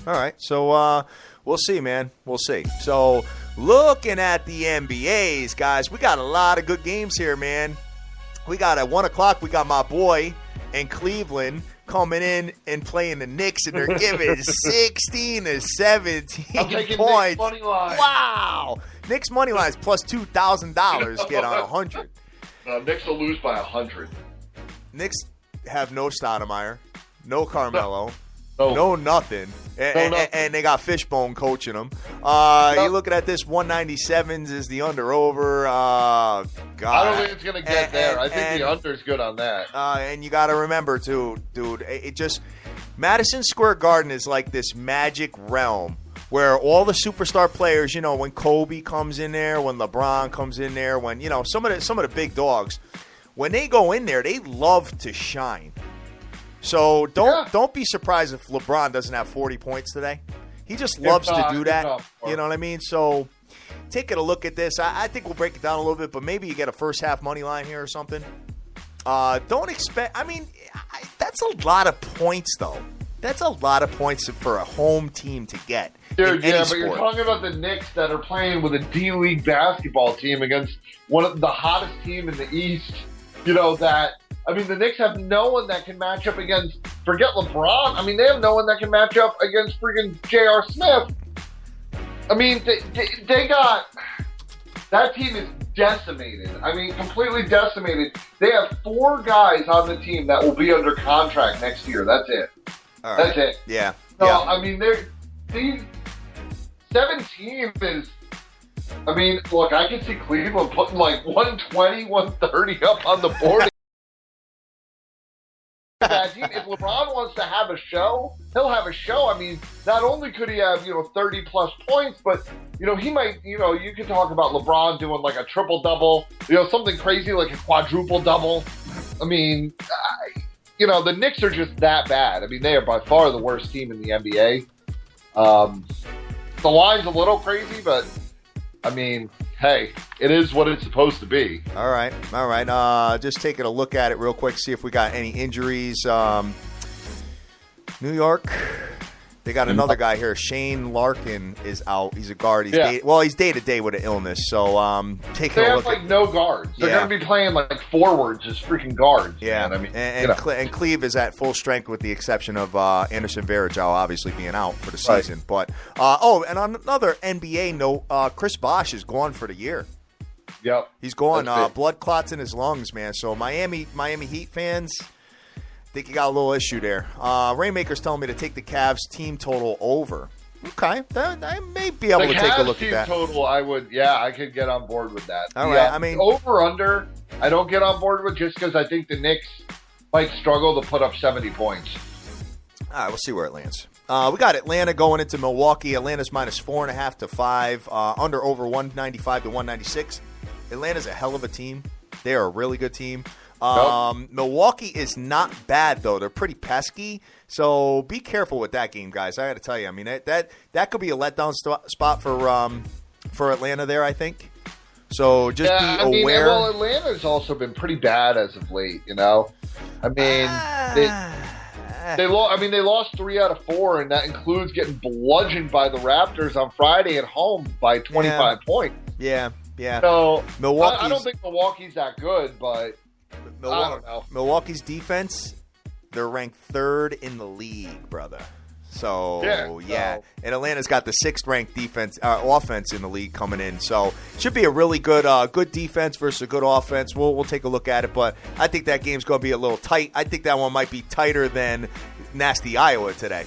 All right. So we'll see, man. We'll see. So looking at the NBAs, guys, we got a lot of good games here, man. We got at 1 o'clock, we got my boy in Cleveland coming in and playing the Knicks, and they're giving 16 to 17 points. Knicks money line. Wow. Knicks money line is plus $2,000 get on 100. Knicks will lose by 100. Knicks have no Stoudemire, no Carmelo, no nothing. And they got Fishbone coaching them. You're looking at this 197s is the under-over. God. I don't think it's going to get there. I think the under's good on that. And you got to remember, too, dude, Madison Square Garden is like this magic realm where all the superstar players, when Kobe comes in there, when LeBron comes in there, when, some of the big dogs, when they go in there, they love to shine. So don't be surprised if LeBron doesn't have 40 points today. He just loves to do that. You know what I mean? So taking a look at this, I think we'll break it down a little bit, but maybe you get a first half money line here or something. Don't expect – I mean, that's a lot of points, though. That's a lot of points for a home team to get. Dude, yeah, but you're talking about the Knicks that are playing with a D-League basketball team against one of the hottest team in the East, the Knicks have no one that can match up against, forget LeBron. I mean, they have no one that can match up against freaking J.R. Smith. I mean, they got, that team is decimated. I mean, completely decimated. They have 4 guys on the team that will be under contract next year. That's it. All right. That's it. Yeah. So, yeah. I mean, these 17 is, look, I can see Cleveland putting like 120, 130 up on the board. If LeBron wants to have a show, he'll have a show. I mean, not only could he have, 30 plus points, but, he might, you could talk about LeBron doing like a triple double, something crazy like a quadruple double. I mean, the Knicks are just that bad. I mean, they are by far the worst team in the NBA. The line's a little crazy, but I mean, hey, it is what it's supposed to be. All right. Just taking a look at it real quick, see if we got any injuries. New York, they got another guy here. Shane Larkin is out. He's a guard. He's day-to-day with an illness. So taking a look at no guards. They're going to be playing like forwards as freaking guards. Yeah, man. I mean, and Cleve is at full strength with the exception of Anderson Varejao obviously being out for the season. Right. But and on another NBA note, Chris Bosh is gone for the year. Yep, he's gone. Blood clots in his lungs, man. So Miami Heat fans, I think you got a little issue there. Rainmaker's telling me to take the Cavs team total over. Okay, I may be able to take a look at that. The Cavs team total, I could get on board with that. All right, I mean, over/under, I don't get on board with just because I think the Knicks might struggle to put up 70 points. All right, we'll see where it lands. We got Atlanta going into Milwaukee. Atlanta's minus 4.5 to 5. Under over 195 to 196. Atlanta's a hell of a team. They are a really good team. Milwaukee is not bad, though. They're pretty pesky, so be careful with that game, guys. I got to tell you, I mean, that could be a letdown spot for Atlanta there, I think. So just be aware. Well, Atlanta's also been pretty bad as of late, I mean, they lost 3 out of 4, and that includes getting bludgeoned by the Raptors on Friday at home by 25 points. Yeah. So I don't think Milwaukee's that good, but I don't know. Milwaukee's defense, they're ranked 3rd in the league, brother. So, and Atlanta's got the 6th ranked offense in the league coming in. So, should be a really good defense versus a good offense. We'll take a look at it, but I think that game's going to be a little tight. I think that one might be tighter than nasty Iowa today.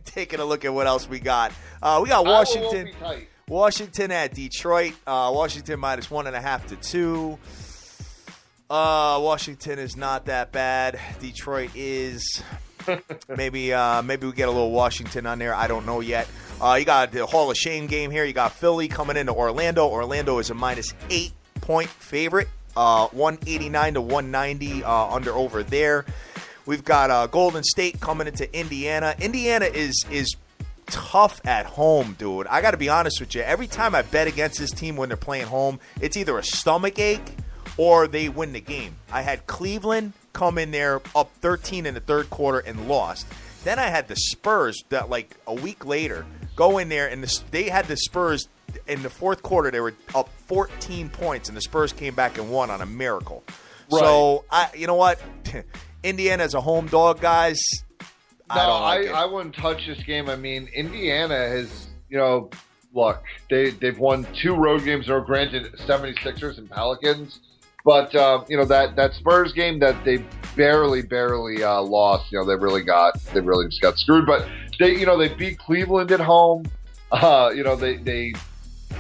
Taking a look at what else we got. We got Washington. Washington at Detroit. Washington minus 1.5 to 2. Washington is not that bad. Detroit is. Maybe we get a little Washington on there. I don't know yet. You got the Hall of Shame game here. You got Philly coming into Orlando. Orlando is a minus 8-point favorite. 189 to 190 under over there. We've got Golden State coming into Indiana. Indiana is tough at home, dude. I got to be honest with you. Every time I bet against this team when they're playing home, it's either a stomach ache or they win the game. I had Cleveland come in there up 13 in the third quarter and lost. Then I had the Spurs that like a week later go in there and they had the Spurs in the fourth quarter. They were up 14 points and the Spurs came back and won on a miracle. Right. So, you know what? Indiana's a home dog, guys. I wouldn't touch this game. I mean, Indiana has, look, they've won 2 road games, or granted 76ers and Pelicans. But, that Spurs game that they barely lost, they really just got screwed. But they beat Cleveland at home.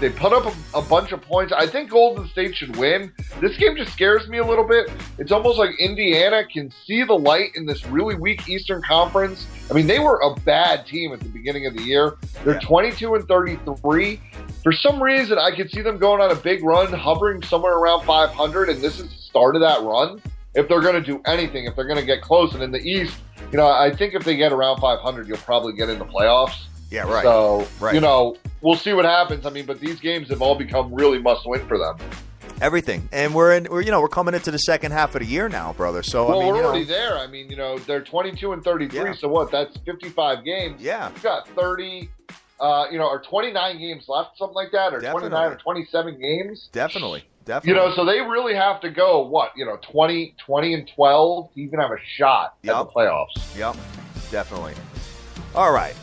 They put up a bunch of points. I think Golden State should win. This game just scares me a little bit. It's almost like Indiana can see the light in this really weak Eastern Conference. I mean, they were a bad team at the beginning of the year. They're 22-33. For some reason, I could see them going on a big run, hovering somewhere around 500, and this is the start of that run. If they're going to do anything, if they're going to get close. And in the East, I think if they get around 500, you'll probably get in the playoffs. Yeah, right. So, we'll see what happens. I mean, but these games have all become really must-win for them. Everything, and we're coming into the second half of the year now, brother. So we're already there. I mean, they're 22-33. Yeah. So what? That's 55 games. Yeah, you've got 30. Or 29 games left, something like that, or Definitely. 29 or 27 games. Definitely. So they really have to go 20-12 to even have a shot at the playoffs. Yep, definitely. All right.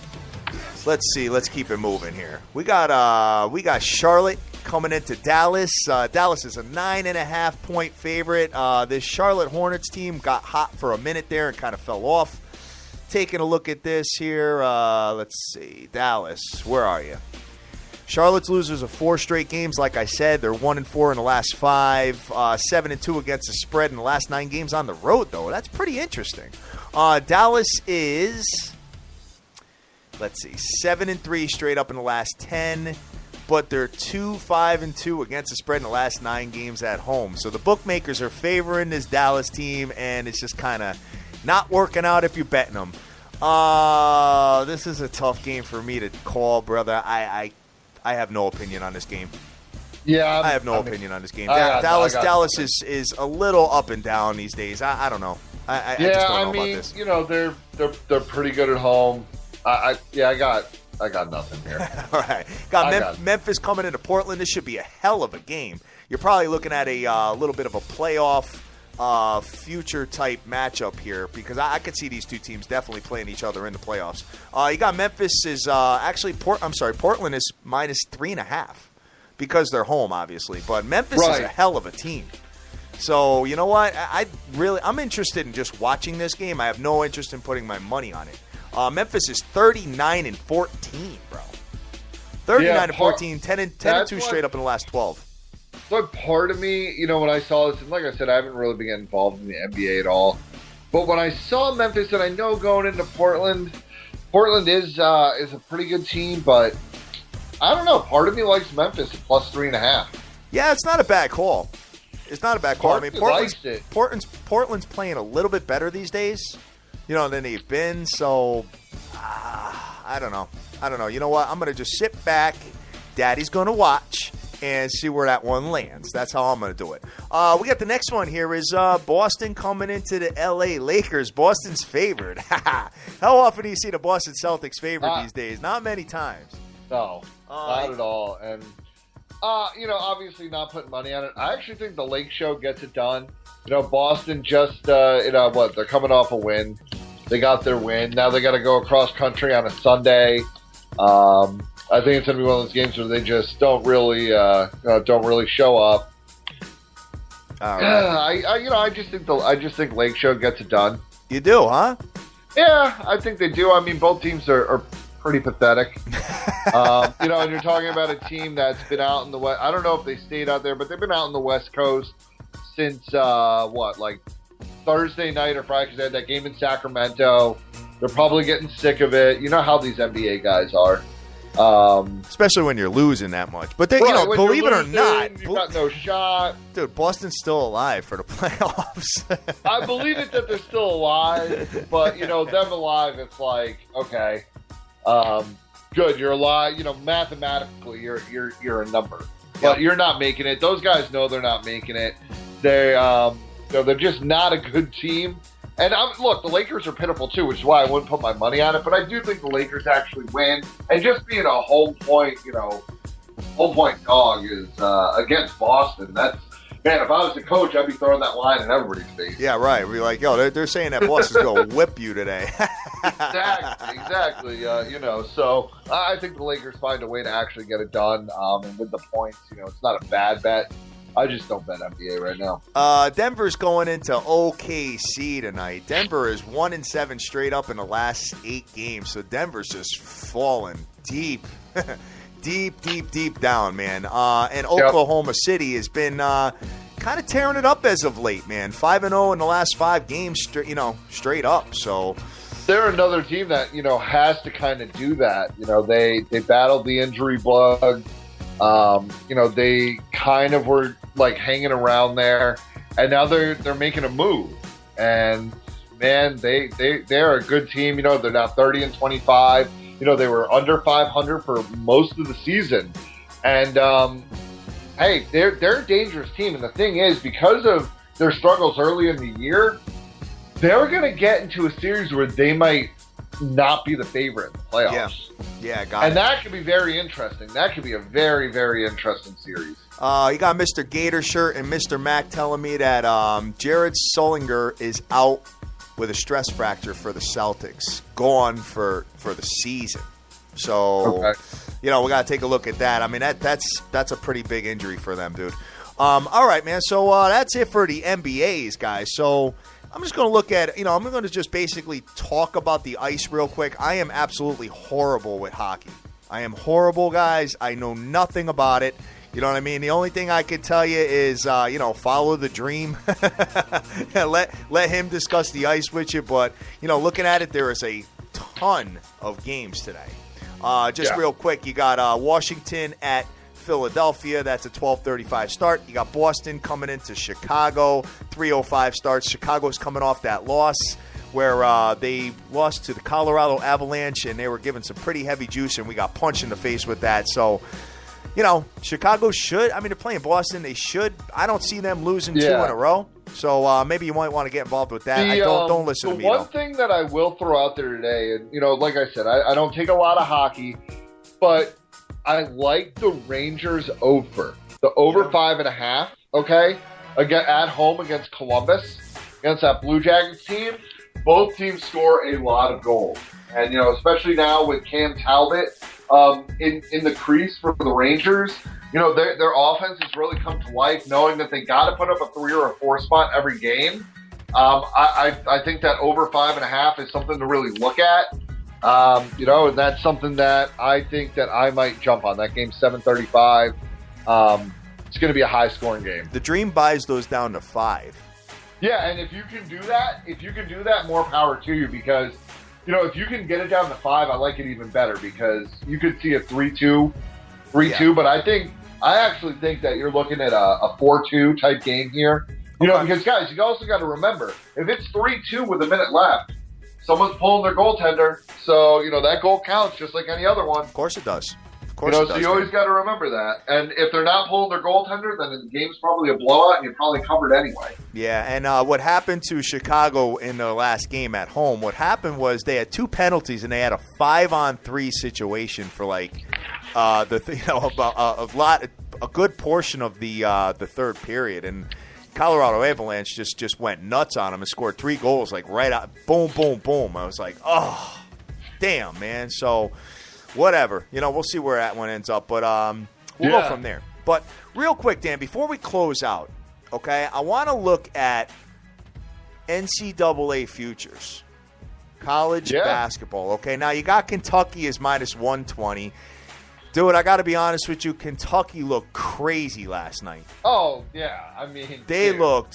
Let's see. Let's keep it moving here. We got Charlotte coming into Dallas. Dallas is a 9.5-point favorite. This Charlotte Hornets team got hot for a minute there and kind of fell off. Taking a look at this here. Let's see. Dallas, where are you? Charlotte's losers of 4 straight games. Like I said, they're 1-4 in the last 5. 7-2 against the spread in the last 9 games on the road, though. That's pretty interesting. Dallas is, let's see, 7-3 straight up in the last 10. but they're 2-5-2 against the spread in the last 9 games at home. So the bookmakers are favoring this Dallas team, and it's just kind of not working out if you're betting them. This is a tough game for me to call, brother. I have no opinion on this game. Yeah, I have no opinion on this game. Dallas is a little up and down these days. I don't know. I just don't know about this. You know, they're pretty good at home. I got nothing here. All right. Got Memphis coming into Portland. This should be a hell of a game. You're probably looking at a little bit of a playoff future type matchup here, because I could see these two teams definitely playing each other in the playoffs. You got Memphis is Portland is -3.5 because they're home, obviously, but Memphis is a hell of a team. So you know what? I'm interested in just watching this game. I have no interest in putting my money on it. Memphis is 39-14, bro. 39-14, 10-2 straight up in the last 12. But part of me, you know, when I saw this, and like I said, I haven't really been getting involved in the NBA at all. But when I saw Memphis, and I know going into Portland is a pretty good team, but I don't know. Part of me likes Memphis at +3.5. Yeah, it's not a bad call. It's not a bad call. I mean, Portland's playing a little bit better these days, you know, than they've been. So I don't know. You know what? I'm going to just sit back. Daddy's going to watch and see where that one lands. That's how I'm going to do it. We got the next one here is Boston coming into the L.A. Lakers. Boston's favored. How often do you see the Boston Celtics favored these days? Not many times. No, not at all. And, you know, obviously not putting money on it. I actually think the Lake Show gets it done. You know, Boston just, they're coming off a win. They got their win. Now they got to go across country on a Sunday. I think it's going to be one of those games where they just don't really show up. All right. I just think Lake Show gets it done. You do, huh? Yeah, I think they do. I mean, both teams are pretty pathetic. You know, and you're talking about a team that's been out in the West. I don't know if they stayed out there, but they've been out in the West Coast since Thursday night or Friday, because they had that game in Sacramento. They're probably getting sick of it. You know how these NBA guys are. Especially when you're losing that much. But then, you know, believe it or not, you've got no shot. Dude, Boston's still alive for the playoffs. I believe it that they're still alive, but, you know, them alive, it's like, okay, good, you're alive. You know, mathematically, you're a number, but you're not making it. Those guys know they're not making it. They're just not a good team. And look, the Lakers are pitiful too, which is why I wouldn't put my money on it. But I do think the Lakers actually win, and just being a home point dog is against Boston. That's, man, if I was the coach, I'd be throwing that line in everybody's face. Yeah, right. We're like, yo, they're saying that Boston's going to whip you today. Exactly. You know, so I think the Lakers find a way to actually get it done, and with the points, you know, it's not a bad bet. I just don't bet NBA right now. Denver's going into OKC tonight. Denver is 1-7 straight up in the last 8 games, so Denver's just fallen deep, deep down, man. And Oklahoma City has been kind of tearing it up as of late, man. 5-0 in the last 5 games, straight up. So they're another team that, you know, has to kind of do that. You know, they battled the injury bug. You know, they kind of were like hanging around there, and now they're making a move. And man, they're a good team. You know, they're now 30-25. You know, they were under 500 for most of the season, and hey, they're a dangerous team. And the thing is, because of their struggles early in the year, they're going to get into a series where they might not be the favorite in the playoffs. Yeah, got it. And that could be very interesting. That could be a very, very interesting series. You got Mr. Gator Shirt and Mr. Mac telling me that Jared Sullinger is out with a stress fracture for the Celtics, gone for the season. So, you know, we got to take a look at that. I mean, that's a pretty big injury for them, dude. All right, man. So that's it for the NBAs, guys. So I'm just going to look at, I'm going to just basically talk about the ice real quick. I am absolutely horrible with hockey. I am horrible, guys. I know nothing about it. You know what I mean? The only thing I can tell you is, follow the dream. let him discuss the ice with you. But, looking at it, there is a ton of games today. Real quick, you got Washington at Philadelphia. That's a 12:35 start. You got Boston coming into Chicago, 3:05 starts. Chicago's coming off that loss where they lost to the Colorado Avalanche, and they were given some pretty heavy juice, and we got punched in the face with that. So, Chicago should. I mean, they're playing Boston. They should. I don't see them losing 2 in a row. So maybe you might want to get involved with that. Don't listen to me. The one thing that I will throw out there today, and like I said, I don't take a lot of hockey, but I like the Rangers over. The over 5.5, okay? Again, at home against Columbus, against that Blue Jackets team. Both teams score a lot of goals. And, especially now with Cam Talbot in the crease for the Rangers, their offense has really come to life, knowing that they got to put up a 3 or a 4 spot every game. I think that over 5.5 is something to really look at. And that's something that I think that I might jump on. That game's 7:35. It's going to be a high-scoring game. The Dream buys those down to 5. Yeah, and if you can do that, more power to you, because if you can get it down to 5, I like it even better, because you could see a 3-2, but I actually think that you're looking at a 4-2 type game here. Because guys, you also got to remember, if it's 3-2 with a minute left, someone's pulling their goaltender, so that goal counts just like any other one. Of course it does. So you always got to remember that. And if they're not pulling their goaltender, then the game's probably a blowout, and you're probably covered anyway. Yeah, and what happened to Chicago in the last game at home? What happened was they had 2 penalties, and they had a 5-on-3 situation for a good portion of the third period, and Colorado Avalanche just went nuts on them and scored 3 goals right out, boom, boom, boom. I was like, oh, damn, man. So. Whatever. We'll see where that one ends up, but we'll go from there. But real quick, Dan, before we close out, okay, I want to look at NCAA futures, college basketball. Okay, now you got Kentucky is -120. Dude, I got to be honest with you, Kentucky looked crazy last night. Oh, yeah. I mean, they looked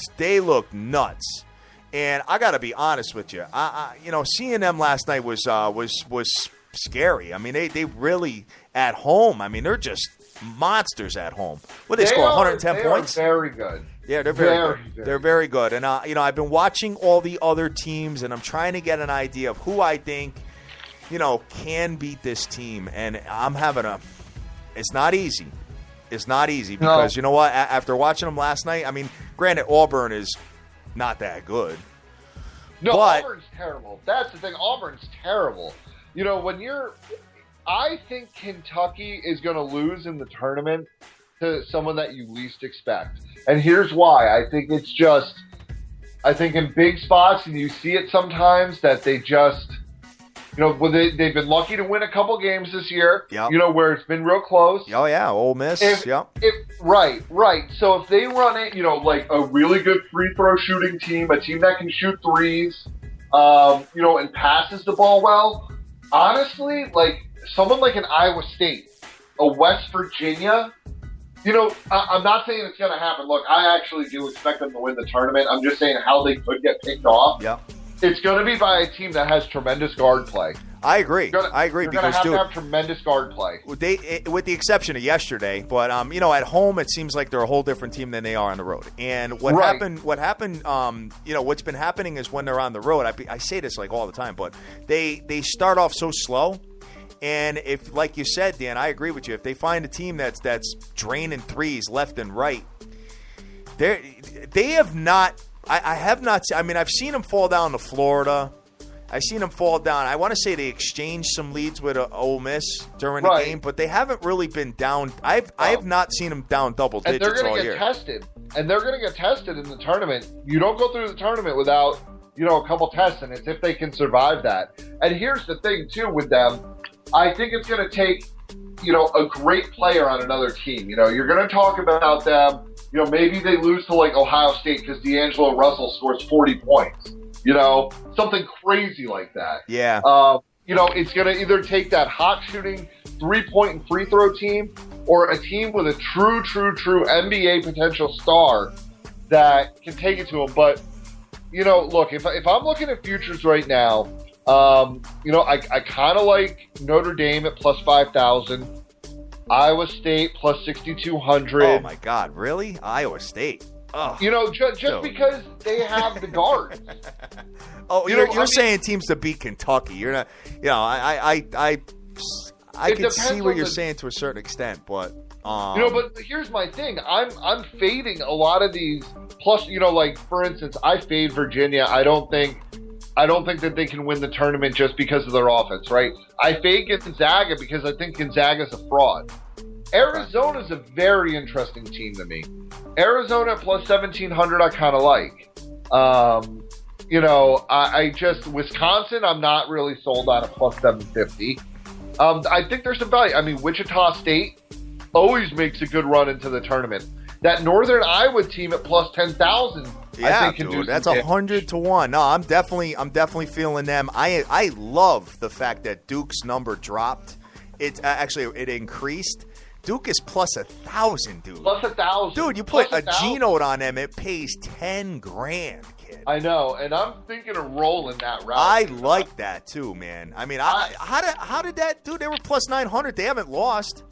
nuts. And I got to be honest with you. Seeing them last night was scary. I mean, they really at home. I mean, they're just monsters at home. They score 110 points. They're very good. Yeah, they're very good. They're very good. And I've been watching all the other teams, and I'm trying to get an idea of who I think can beat this team. And I'm having it's not easy. It's not easy because you know what? After watching them last night, I mean, granted, Auburn is not that good. No, Auburn's terrible. That's the thing. Auburn's terrible. I think Kentucky is going to lose in the tournament to someone that you least expect. And here's why. I think in big spots, and you see it sometimes, that they just, they've been lucky to win a couple games this year, where it's been real close. Oh, yeah, Ole Miss, Right. So if they run it, a really good free throw shooting team, a team that can shoot threes, and passes the ball well, honestly, someone like an Iowa State, a West Virginia, I'm not saying it's going to happen. Look, I actually do expect them to win the tournament. I'm just saying how they could get picked off. Yeah. It's going to be by a team that has tremendous guard play. I agree. I agree. You're going to have tremendous guard play. With the exception of yesterday, but at home it seems like they're a whole different team than they are on the road. And what happened? What's been happening is when they're on the road. I say this all the time, but they start off so slow. And if, like you said, Dan, I agree with you. If they find a team that's draining threes left and right, they have not. I have not. I mean, I've seen them fall down to Florida. I've seen them fall down. I want to say they exchanged some leads with Ole Miss during the game, but they haven't really been down. I have not seen them down double digits all year. And they're going to get tested. And they're going to get tested in the tournament. You don't go through the tournament without, a couple tests, and it's if they can survive that. And here's the thing, too, with them. I think it's going to take, a great player on another team. You're going to talk about them. Maybe they lose to, Ohio State because D'Angelo Russell scores 40 points. Something crazy like that. Yeah. It's going to either take that hot shooting 3-point and free throw team or a team with a true NBA potential star that can take it to them. But, look, if I'm looking at futures right now, I kind of like Notre Dame at plus 5,000. Iowa State plus 6,200. Oh my God, really? Iowa State? Oh, just because they have the guards. You're saying teams to beat Kentucky. You're not. I can see what you're saying to a certain extent, but. But here's my thing. I'm fading a lot of these. Plus, like for instance, I fade Virginia. I don't think that they can win the tournament just because of their offense, right? I fade Gonzaga because I think Gonzaga's a fraud. Arizona's a very interesting team to me. Arizona at plus 1,700, I kind of like. Wisconsin, I'm not really sold on at plus 750. I think there's some value. I mean, Wichita State always makes a good run into the tournament. That Northern Iowa team at plus 10,000, yeah, I think can do that's some 100 to 1. No, I'm definitely feeling them. I love the fact that Duke's number dropped. It increased. Duke is plus 1,000, dude. Plus 1,000. Dude, you put a G note on them, it pays $10,000, kid. I know, and I'm thinking of rolling that route. I like that too, man. I mean, how did that, dude? They were plus 900. They haven't lost.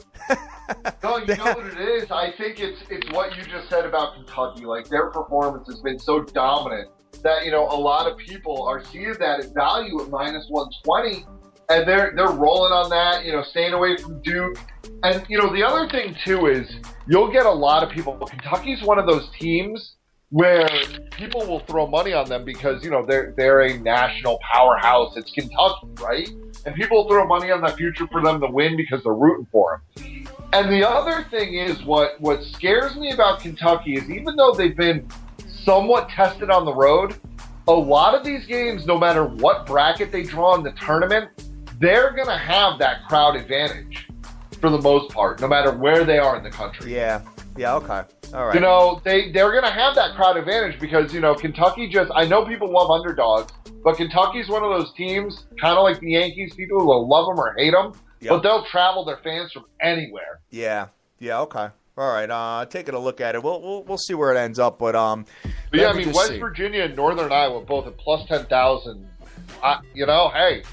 No, you know what it is? I think it's what you just said about Kentucky. Like, their performance has been so dominant that, a lot of people are seeing that at value at minus 120, and they're rolling on that, staying away from Duke. And, the other thing, too, is you'll get a lot of people. Kentucky's one of those teams where people will throw money on them because, they're a national powerhouse. It's Kentucky, right? And people throw money on the future for them to win because they're rooting for them. And the other thing is what scares me about Kentucky is even though they've been somewhat tested on the road, a lot of these games, no matter what bracket they draw in the tournament, they're going to have that crowd advantage for the most part, no matter where they are in the country. Yeah, okay. All right. They're going to have that crowd advantage because, Kentucky I know people love underdogs, but Kentucky's one of those teams, kind of like the Yankees, people will love them or hate them, but they'll travel their fans from anywhere. Yeah, okay. All right, taking a look at it. We'll see where it ends up, but West Virginia and Northern Iowa both at plus 10,000. Hey,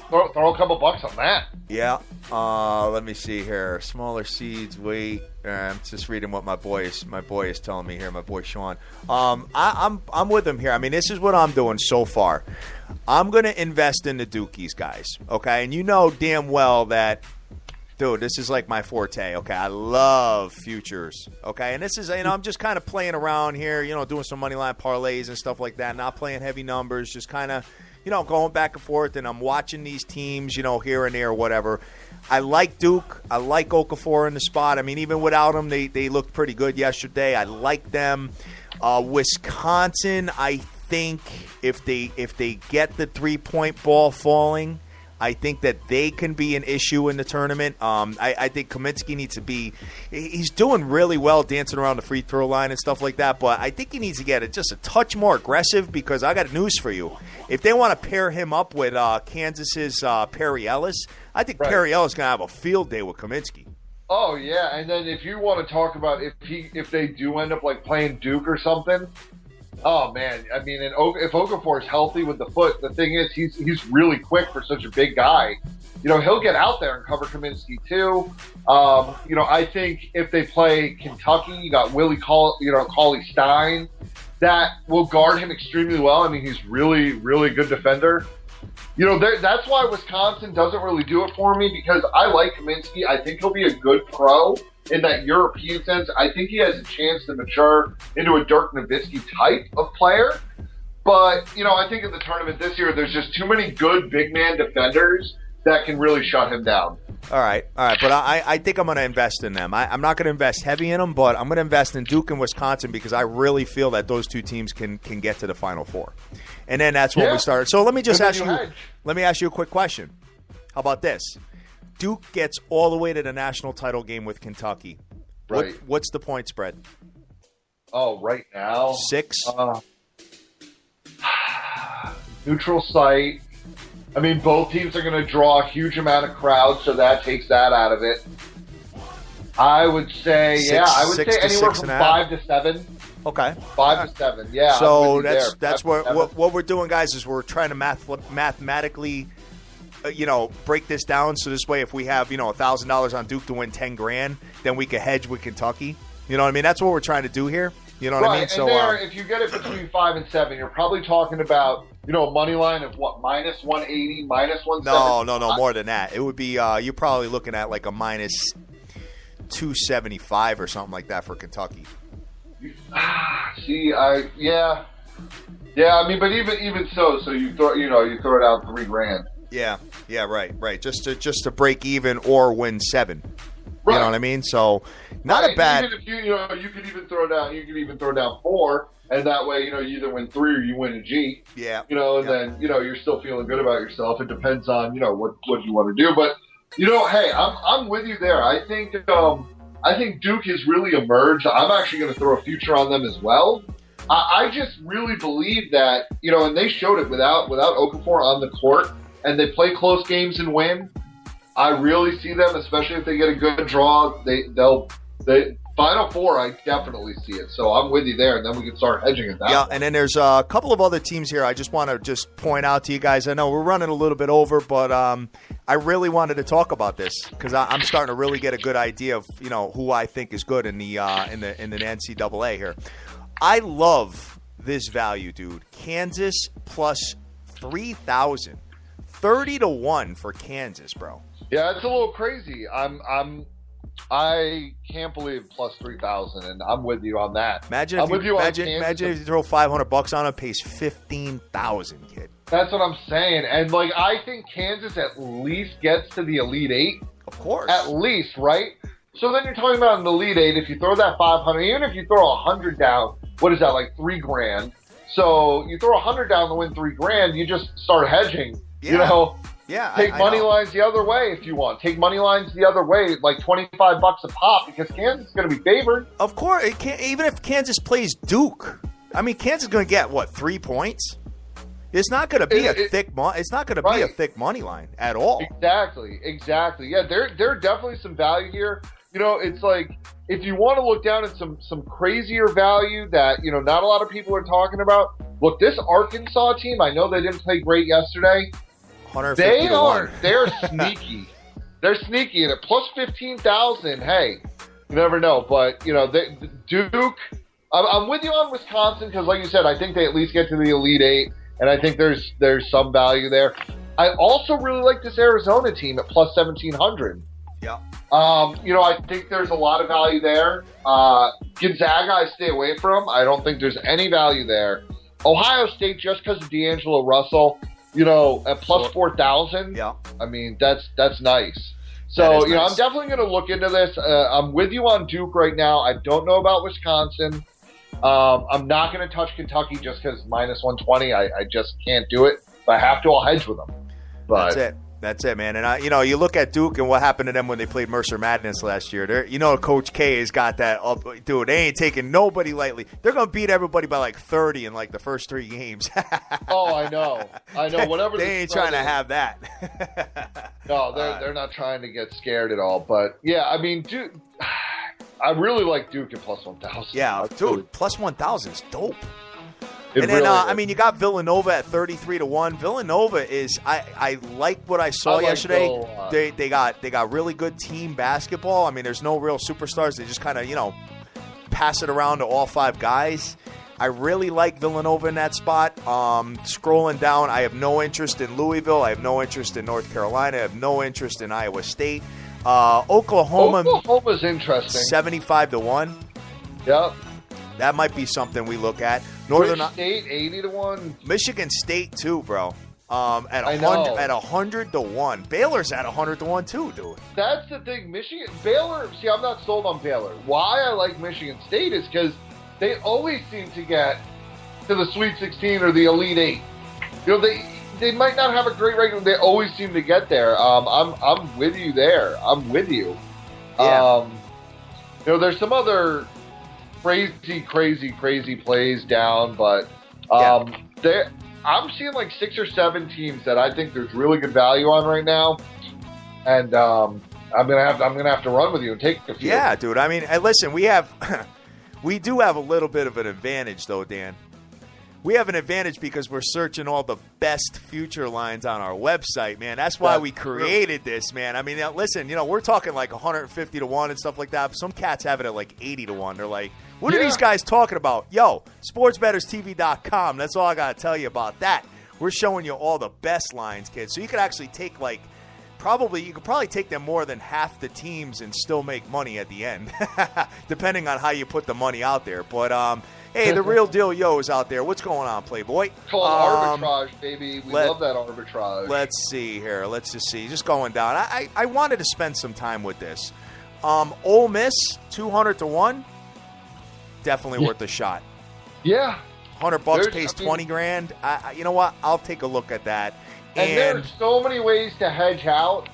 throw a couple bucks on that. Yeah. Let me see here. Smaller seeds, weight. I'm just reading what my boy is telling me here. My boy Sean. I'm with him here. I mean, this is what I'm doing so far. I'm gonna invest in the Dukies, guys. Okay, and you know damn well that, dude, this is like my forte. Okay, I love futures. Okay, and this is I'm just kind of playing around here. Doing some money line parlays and stuff like that. Not playing heavy numbers. Just kind of. Going back and forth, and I'm watching these teams, here and there, whatever. I like Duke. I like Okafor in the spot. I mean, even without them, they looked pretty good yesterday. I like them. Wisconsin, I think if they get the 3-point ball falling, I think that they can be an issue in the tournament. I think Kaminsky needs to be – he's doing really well dancing around the free throw line and stuff like that, but I think he needs to get just a touch more aggressive because I got news for you. If they want to pair him up with Kansas's Perry Ellis, I think Perry Ellis is going to have a field day with Kaminsky. Oh, yeah, and then if you want to talk about if they do end up like playing Duke or something – oh, man. I mean, if Okafor is healthy with the foot, the thing is he's really quick for such a big guy. He'll get out there and cover Kaminsky, too. I think if they play Kentucky, you got Cauley-Stein. That will guard him extremely well. I mean, he's really, really good defender. That's why Wisconsin doesn't really do it for me because I like Kaminsky. I think he'll be a good pro in that European sense. I think he has a chance to mature into a Dirk Nowitzki type of player. But, I think in the tournament this year, there's just too many good big man defenders that can really shut him down. All right. But I think I'm going to invest in them. I'm not going to invest heavy in them, but I'm going to invest in Duke and Wisconsin because I really feel that those two teams can get to the Final Four. And then that's when we started. So let me just ask you a quick question. How about this? Duke gets all the way to the national title game with Kentucky. Right. What's the point spread? Oh, right now? 6? Neutral site. I mean, both teams are going to draw a huge amount of crowds, so that takes that out of it. I would say, anywhere from 5 to 7. Okay. 5 to 7, yeah. So that's what we're doing, guys, is we're trying to mathematically break this down so this way if we have, $1,000 on Duke to win $10,000, then we can hedge with Kentucky. You know what I mean? That's what we're trying to do here. You know what I mean? So if you get it between 5 and 7, you're probably talking about, a money line of what, minus 180, minus 170? No, more than that. It would be you're probably looking at like a minus 275 or something like that for Kentucky. See, yeah. I mean, but even so you throw it out $3,000. Yeah, right. Just to break even or win 7. Right. You know what I mean? So not a bad. Even if you could even throw down 4, and that way you either win 3 or you win a G. Yeah. Then you're still feeling good about yourself. It depends on what you want to do, but hey, I'm with you there. I think Duke has really emerged. I'm actually going to throw a future on them as well. I just really believe that and they showed it without Okafor on the court, and they play close games and win. I really see them, especially if they get a good draw. The Final Four, I definitely see it. So I'm with you there, and then we can start hedging at that. Yeah, and then there's a couple of other teams here I just want to point out to you guys. I know we're running a little bit over, but I really wanted to talk about this because I'm starting to really get a good idea of who I think is good in the NCAA here. I love this value, dude. Kansas plus 3,000, 30-1 for Kansas, bro. Yeah, it's a little crazy. I can't believe plus 3,000, and I'm with you on that. Imagine if you throw $500 on it, pays 15,000, kid. That's what I'm saying, and I think Kansas at least gets to the Elite Eight. Of course, at least, right? So then you're talking about an Elite Eight. If you throw that 500, even if you throw 100 down, what is that, like $3,000? So you throw 100 down to win $3,000, you just start hedging. Yeah. Yeah, take money lines the other way if you want. Take money lines the other way, like $25 a pop, because Kansas is going to be favored. Of course, even if Kansas plays Duke, I mean, Kansas is going to get 3 points. It's not going to be It's not going to be a thick money line at all. Exactly. Yeah, there definitely some value here. It's like if you want to look down at some crazier value that not a lot of people are talking about. Look, this Arkansas team. I know they didn't play great yesterday. They're sneaky. They're sneaky, and at plus 15,000, hey, you never know. But Duke, I'm with you on Wisconsin because, like you said, I think they at least get to the Elite Eight, and I think there's some value there. I also really like this Arizona team at plus 1,700. Yeah. I think there's a lot of value there. Gonzaga, I stay away from. I don't think there's any value there. Ohio State, just because of D'Angelo Russell. At plus 4,000, yeah. I mean, that's nice. So, nice. I'm definitely going to look into this. I'm with you on Duke right now. I don't know about Wisconsin. I'm not going to touch Kentucky just because minus 120. I just can't do it. If I have to, I'll hedge with them. But That's it, man. And, you look at Duke and what happened to them when they played Mercer Madness last year. Coach K has got that up. Dude, they ain't taking nobody lightly. They're going to beat everybody by 30 in the first 3 games. Oh, I know. Whatever. They ain't trying to have that. No, they're not trying to get scared at all. But, yeah, I mean, Duke, I really like Duke at plus 1,000. Yeah, dude, plus 1,000 is dope. And then, you got Villanova at 33-1. Villanova is I like what I saw yesterday. They got really good team basketball. I mean, there's no real superstars. They just kind of pass it around to all 5 guys. I really like Villanova in that spot. Scrolling down, I have no interest in Louisville. I have no interest in North Carolina. I have no interest in Iowa State. Oklahoma's interesting. 75-1. Yep. That might be something we look at. Northern State 80-1. Michigan State too, bro. At 100-1. Baylor's at 100-1 too, dude. That's the thing. Baylor. See, I'm not sold on Baylor. Why I like Michigan State is because they always seem to get to the Sweet 16 or the Elite Eight. They might not have a great record. They always seem to get there. I'm with you there. I'm with you. Yeah. There's some other crazy plays down, but I'm seeing 6 or 7 teams that I think there's really good value on right now, and I'm gonna have to run with you and take a few. Yeah, dude. I mean, listen, we do have a little bit of an advantage though, Dan. we have an advantage because we're searching all the best future lines on our website, man. That's why we created this, man. I mean, listen, we're talking like 150 to 1 and stuff like that. Some cats have it at like 80 to 1. They're like, what are these guys talking about? Yo, sportsbetterstv.com. That's all I got to tell you about that. We're showing you all the best lines, kids. So you could actually take you could probably take them more than half the teams and still make money at the end, depending on how you put the money out there. But, hey, the real deal yo is out there. What's going on, Playboy? It's called arbitrage, baby. We love that arbitrage. Let's see here. Let's just see. Just going down. I wanted to spend some time with this. Ole Miss, 200 to 1. Definitely worth a shot. Yeah. $100 pays 20 grand. You know what? I'll take a look at that. And there's so many ways to hedge out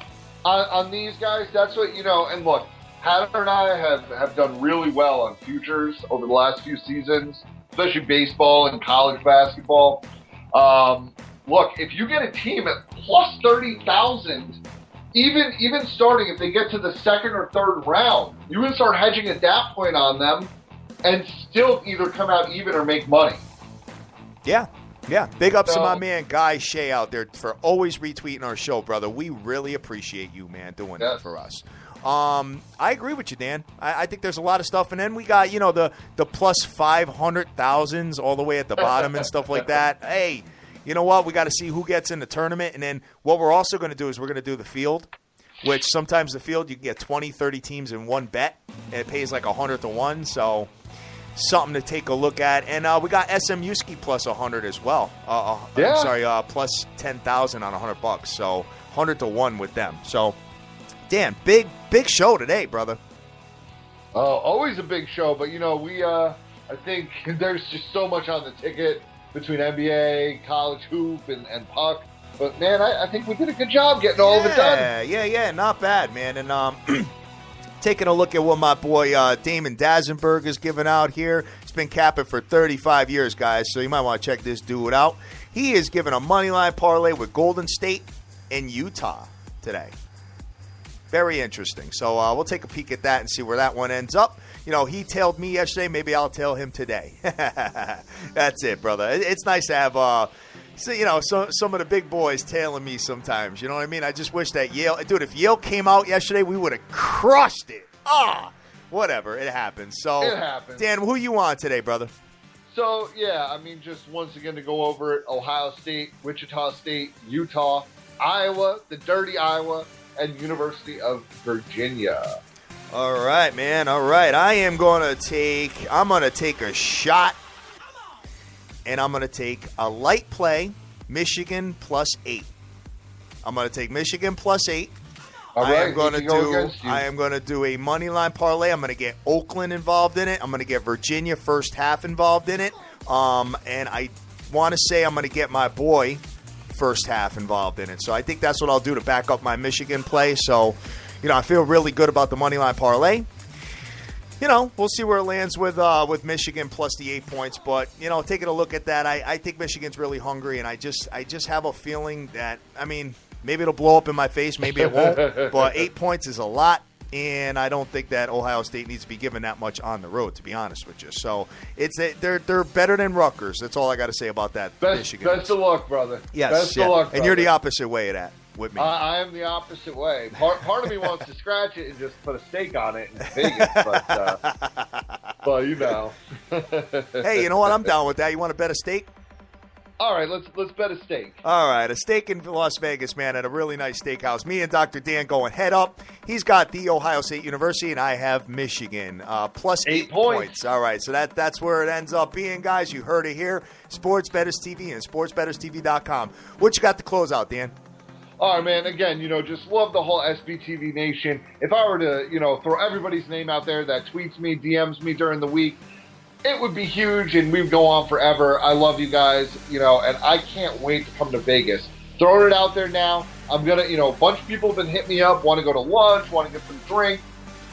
on these guys. That's what, and look, Hatter and I have done really well on futures over the last few seasons, especially baseball and college basketball. Look, if you get a team at plus 30,000, even starting if they get to the second or third round, you can start hedging at that point on them and still either come out even or make money. Yeah. Big ups to my man Guy Shea out there for always retweeting our show, brother. We really appreciate you, man, doing that for us. I agree with you, Dan. I think there's a lot of stuff. And then we got, the plus 500,000s all the way at the bottom and stuff like that. Hey, you know what? We got to see who gets in the tournament. And then what we're also going to do is we're going to do the field, which sometimes the field you can get 20, 30 teams in one bet. And it pays like 100 to 1. So something to take a look at. And we got SMU ski plus 100 as well. I'm sorry, plus 10,000 on $100. So 100 to 1 with them. So, Dan, big show today, brother. Oh, always a big show. But, I think there's just so much on the ticket between NBA, college hoop, and puck. But, man, I think we did a good job getting all of it done. Yeah, not bad, man. And taking a look at what my boy Damon Dazenberg is giving out here. He's been capping for 35 years, guys, so you might want to check this dude out. He is giving a moneyline parlay with Golden State and Utah today. Very interesting. So we'll take a peek at that and see where that one ends up. He tailed me yesterday. Maybe I'll tail him today. That's it, brother. It's nice to have some of the big boys tailing me sometimes. You know what I mean? I just wish that Yale – dude, if Yale came out yesterday, we would have crushed it. Whatever. It happens. So, it happens. Dan, who you on today, brother? So, just once again to go over it, Ohio State, Wichita State, Utah, Iowa, the dirty Iowa, and University of Virginia. All right, man. All right. I'm going to take a shot. And I'm going to take a light play, Michigan plus 8. I'm going to take Michigan plus 8. All right, I am going to do a money line parlay. I'm going to get Oakland involved in it. I'm going to get Virginia first half involved in it. And I want to say I'm going to get my boy first half involved in it. So I think that's what I'll do to back up my Michigan play. So, I feel really good about the money line parlay. We'll see where it lands with Michigan plus the 8 points. But, taking a look at that, I think Michigan's really hungry. And I just have a feeling that, maybe it'll blow up in my face. Maybe it won't. But 8 points is a lot. And I don't think that Ohio State needs to be given that much on the road, to be honest with you. So they're better than Rutgers. That's all I got to say about that. Michigan. Best of luck, brother. Yes. Best of luck, brother. And you're the opposite way of that. With me. I am the opposite way. Part of me wants to scratch it and just put a stake on it in Vegas, but Hey, you know what? I'm down with that. You want to bet a stake? All right, let's bet a steak. All right, a steak in Las Vegas, man, at a really nice steakhouse. Me and Dr. Dan going head up. He's got the Ohio State University, and I have Michigan. Plus 8 points. All right, so that's where it ends up being, guys. You heard it here. Sports Betters TV and sportsbetterstv.com. What you got to close out, Dan? All right, man. Again, just love the whole SBTV Nation. If I were to, throw everybody's name out there that tweets me, DMs me during the week, it would be huge, and we'd go on forever. I love you guys, and I can't wait to come to Vegas. Throwing it out there now. I'm going to, a bunch of people have been hitting me up, want to go to lunch, want to get some drink.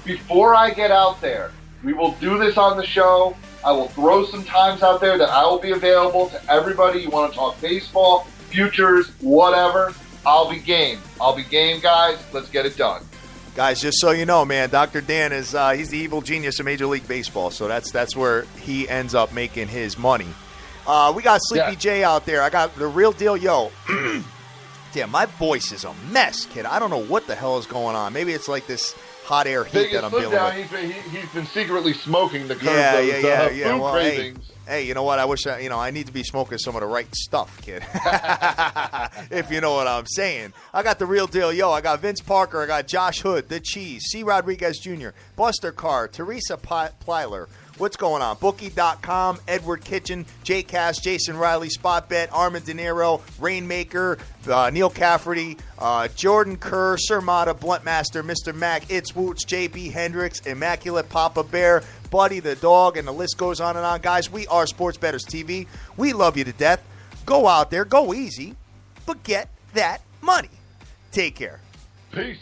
Before I get out there, we will do this on the show. I will throw some times out there that I will be available to everybody. You want to talk baseball, futures, whatever. I'll be game. Guys. Let's get it done. Guys, just so you know, man, Dr. Dan is he's the evil genius of Major League Baseball, so that's where he ends up making his money. We got Sleepy J out there. I got the real deal, yo. Damn, my voice is a mess, kid. I don't know what the hell is going on. Maybe it's like this hot air heat that I'm dealing with. He's been secretly smoking the curve food cravings. Hey, you know what? I wish I need to be smoking some of the right stuff, kid. If you know what I'm saying. I got the real deal, yo. I got Vince Parker. I got Josh Hood, The Cheese, C. Rodriguez Jr., Buster Carr, Teresa Plyler. What's going on? Bookie.com, Edward Kitchen, Jay Cass, Jason Riley, Spotbet, Armin De Niro, Rainmaker, Neil Cafferty, Jordan Kerr, Sir Mata, Bluntmaster, Mr. Mac, It's Woots, JB Hendricks, Immaculate Papa Bear, Buddy the Dog, and the list goes on and on. Guys, we are Sports Bettors TV. We love you to death. Go out there, go easy, but get that money. Take care. Peace.